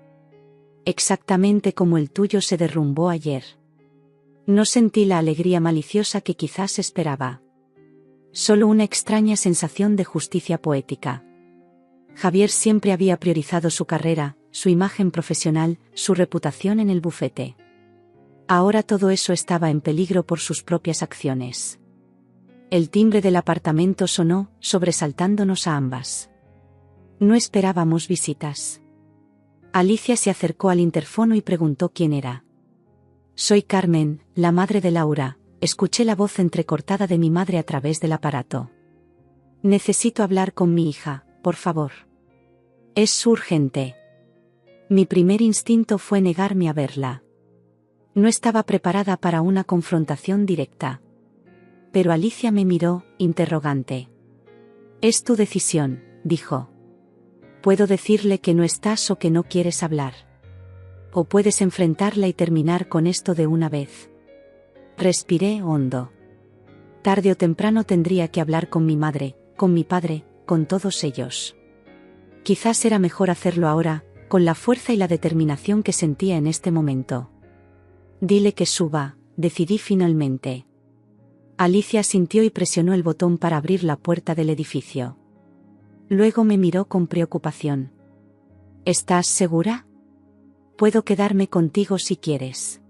Exactamente como el tuyo se derrumbó ayer. No sentí la alegría maliciosa que quizás esperaba. Solo una extraña sensación de justicia poética. Javier siempre había priorizado su carrera, su imagen profesional, su reputación en el bufete. Ahora todo eso estaba en peligro por sus propias acciones. El timbre del apartamento sonó, sobresaltándonos a ambas. No esperábamos visitas. Alicia se acercó al interfono y preguntó quién era. Soy Carmen, la madre de Laura. Escuché la voz entrecortada de mi madre a través del aparato. Necesito hablar con mi hija, por favor. Es urgente. Mi primer instinto fue negarme a verla. No estaba preparada para una confrontación directa. Pero Alicia me miró, interrogante. Es tu decisión, dijo. Puedo decirle que no estás o que no quieres hablar. O puedes enfrentarla y terminar con esto de una vez. Respiré hondo. Tarde o temprano tendría que hablar con mi madre, con mi padre, con todos ellos. Quizás era mejor hacerlo ahora, con la fuerza y la determinación que sentía en este momento. Dile que suba, decidí finalmente. Alicia asintió y presionó el botón para abrir la puerta del edificio. Luego me miró con preocupación. ¿Estás segura? Puedo quedarme contigo si quieres.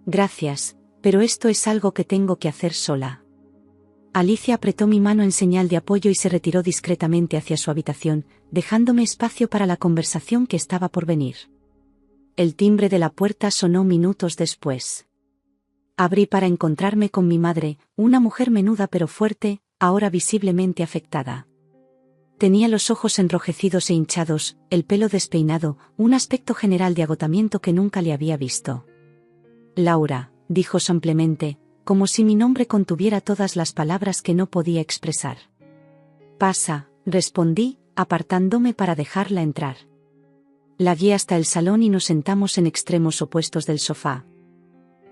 Gracias, pero esto es algo que tengo que hacer sola. Alicia apretó mi mano en señal de apoyo y se retiró discretamente hacia su habitación, dejándome espacio para la conversación que estaba por venir. El timbre de la puerta sonó minutos después. Abrí para encontrarme con mi madre, una mujer menuda pero fuerte, ahora visiblemente afectada. Tenía los ojos enrojecidos e hinchados, el pelo despeinado, un aspecto general de agotamiento que nunca le había visto. Laura, dijo simplemente, como si mi nombre contuviera todas las palabras que no podía expresar. Pasa, respondí, apartándome para dejarla entrar. La guié hasta el salón y nos sentamos en extremos opuestos del sofá.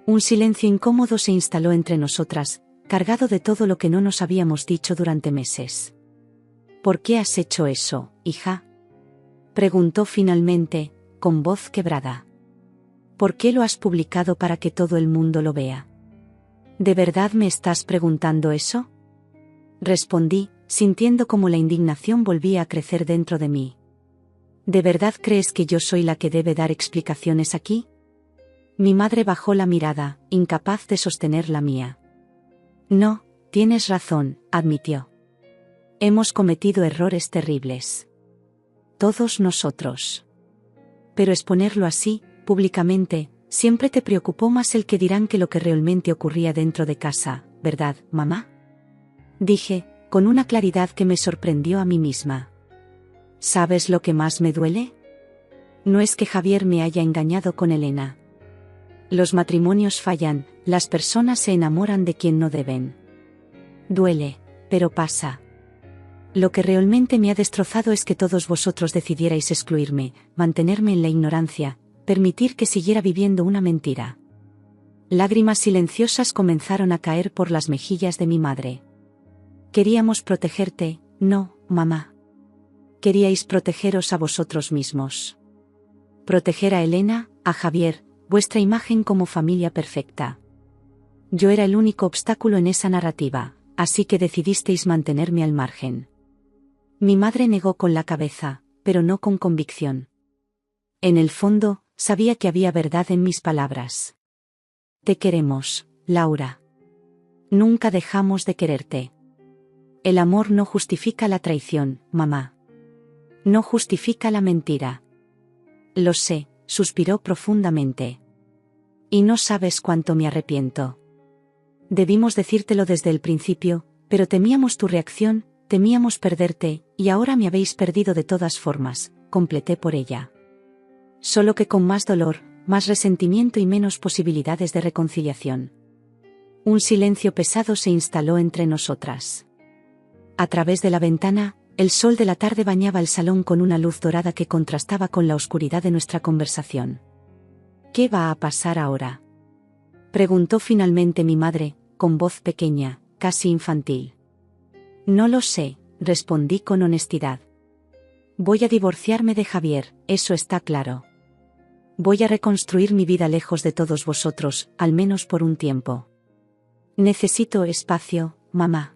Un silencio incómodo se instaló entre nosotras, cargado de todo lo que no nos habíamos dicho durante meses. ¿Por qué has hecho eso, hija? Preguntó finalmente, con voz quebrada. ¿Por qué lo has publicado para que todo el mundo lo vea? ¿De verdad me estás preguntando eso? Respondí, sintiendo como la indignación volvía a crecer dentro de mí. ¿De verdad crees que yo soy la que debe dar explicaciones aquí? Mi madre bajó la mirada, incapaz de sostener la mía. No, tienes razón, admitió. Hemos cometido errores terribles. Todos nosotros. Pero exponerlo así, públicamente, siempre te preocupó más el que dirán que lo que realmente ocurría dentro de casa, ¿verdad, mamá? Dije, con una claridad que me sorprendió a mí misma. ¿Sabes lo que más me duele? No es que Javier me haya engañado con Elena. Los matrimonios fallan, las personas se enamoran de quien no deben. Duele, pero pasa. Lo que realmente me ha destrozado es que todos vosotros decidierais excluirme, mantenerme en la ignorancia, permitir que siguiera viviendo una mentira. Lágrimas silenciosas comenzaron a caer por las mejillas de mi madre. Queríamos protegerte, no, mamá. Queríais protegeros a vosotros mismos. Proteger a Elena, a Javier, vuestra imagen como familia perfecta. Yo era el único obstáculo en esa narrativa, así que decidisteis mantenerme al margen. Mi madre negó con la cabeza, pero no con convicción. En el fondo, sabía que había verdad en mis palabras. Te queremos, Laura. Nunca dejamos de quererte. El amor no justifica la traición, mamá. No justifica la mentira. Lo sé, suspiró profundamente. Y no sabes cuánto me arrepiento. Debimos decírtelo desde el principio, pero temíamos tu reacción, temíamos perderte, y ahora me habéis perdido de todas formas, completé por ella. Solo que con más dolor, más resentimiento y menos posibilidades de reconciliación. Un silencio pesado se instaló entre nosotras. A través de la ventana, el sol de la tarde bañaba el salón con una luz dorada que contrastaba con la oscuridad de nuestra conversación. ¿Qué va a pasar ahora?, preguntó finalmente mi madre, con voz pequeña, casi infantil. No lo sé, respondí con honestidad. Voy a divorciarme de Javier, eso está claro. Voy a reconstruir mi vida lejos de todos vosotros, al menos por un tiempo. Necesito espacio, mamá.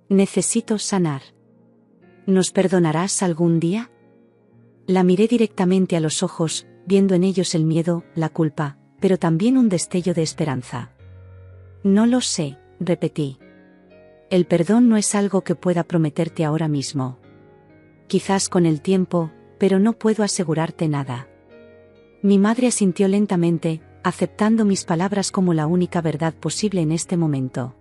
Necesito sanar. ¿Nos perdonarás algún día? La miré directamente a los ojos, viendo en ellos el miedo, la culpa, pero también un destello de esperanza. No lo sé, repetí. El perdón no es algo que pueda prometerte ahora mismo. Quizás con el tiempo, pero no puedo asegurarte nada. Mi madre asintió lentamente, aceptando mis palabras como la única verdad posible en este momento.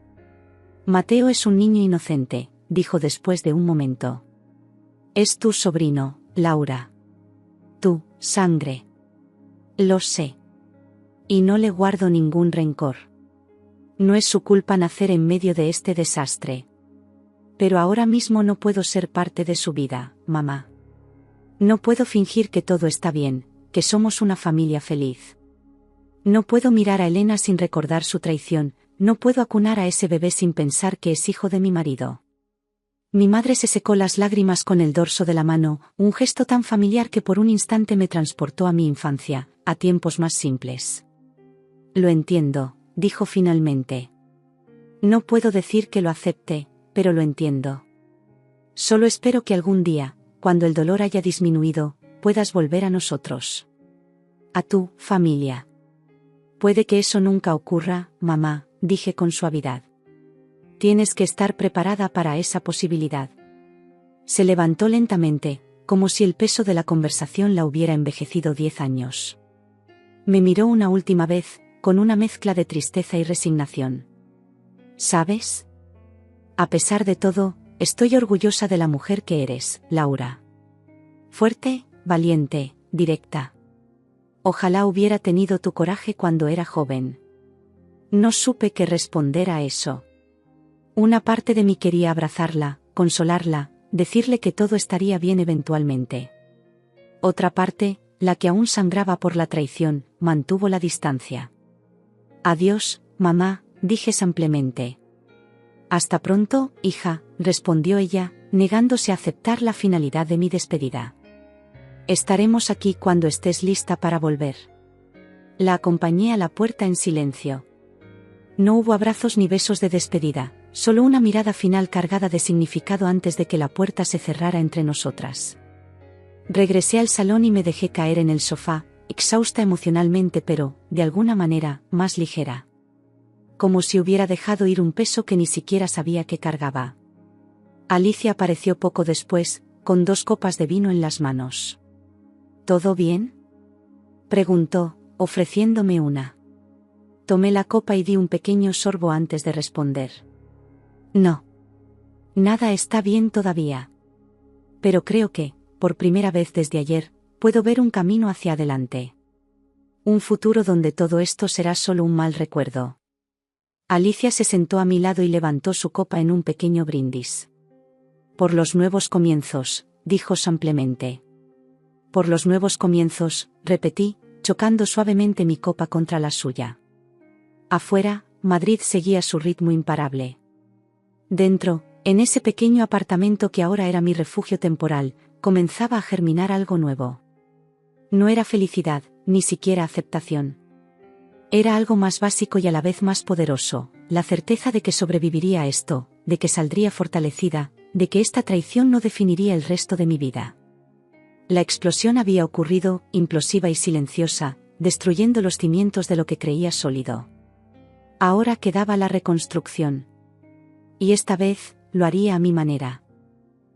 Mateo es un niño inocente, dijo después de un momento. Es tu sobrino, Laura. Tu sangre. Lo sé. Y no le guardo ningún rencor. No es su culpa nacer en medio de este desastre. Pero ahora mismo no puedo ser parte de su vida, mamá. No puedo fingir que todo está bien, que somos una familia feliz. No puedo mirar a Elena sin recordar su traición, no puedo acunar a ese bebé sin pensar que es hijo de mi marido. Mi madre se secó las lágrimas con el dorso de la mano, un gesto tan familiar que por un instante me transportó a mi infancia, a tiempos más simples. Lo entiendo, dijo finalmente. No puedo decir que lo acepte, pero lo entiendo. Solo espero que algún día, cuando el dolor haya disminuido, puedas volver a nosotros. A tu familia. Puede que eso nunca ocurra, mamá, dije con suavidad. Tienes que estar preparada para esa posibilidad. Se levantó lentamente, como si el peso de la conversación la hubiera envejecido 10 años. Me miró una última vez, con una mezcla de tristeza y resignación. ¿Sabes? A pesar de todo, estoy orgullosa de la mujer que eres, Laura. Fuerte, valiente, directa. Ojalá hubiera tenido tu coraje cuando era joven. No supe qué responder a eso. Una parte de mí quería abrazarla, consolarla, decirle que todo estaría bien eventualmente. Otra parte, la que aún sangraba por la traición, mantuvo la distancia. Adiós, mamá, dije simplemente. Hasta pronto, hija, respondió ella, negándose a aceptar la finalidad de mi despedida. Estaremos aquí cuando estés lista para volver. La acompañé a la puerta en silencio. No hubo abrazos ni besos de despedida, solo una mirada final cargada de significado antes de que la puerta se cerrara entre nosotras. Regresé al salón y me dejé caer en el sofá, exhausta emocionalmente pero, de alguna manera, más ligera. Como si hubiera dejado ir un peso que ni siquiera sabía que cargaba. Alicia apareció poco después, con 2 copas de vino en las manos. ¿Todo bien?, preguntó, ofreciéndome una. Tomé la copa y di un pequeño sorbo antes de responder. No. Nada está bien todavía. Pero creo que, por primera vez desde ayer, puedo ver un camino hacia adelante. Un futuro donde todo esto será solo un mal recuerdo. Alicia se sentó a mi lado y levantó su copa en un pequeño brindis. Por los nuevos comienzos, dijo simplemente. Por los nuevos comienzos, repetí, chocando suavemente mi copa contra la suya. Afuera, Madrid seguía su ritmo imparable. Dentro, en ese pequeño apartamento que ahora era mi refugio temporal, comenzaba a germinar algo nuevo. No era felicidad, ni siquiera aceptación. Era algo más básico y a la vez más poderoso, la certeza de que sobreviviría a esto, de que saldría fortalecida, de que esta traición no definiría el resto de mi vida. La explosión había ocurrido, implosiva y silenciosa, destruyendo los cimientos de lo que creía sólido. Ahora quedaba la reconstrucción. Y esta vez, lo haría a mi manera.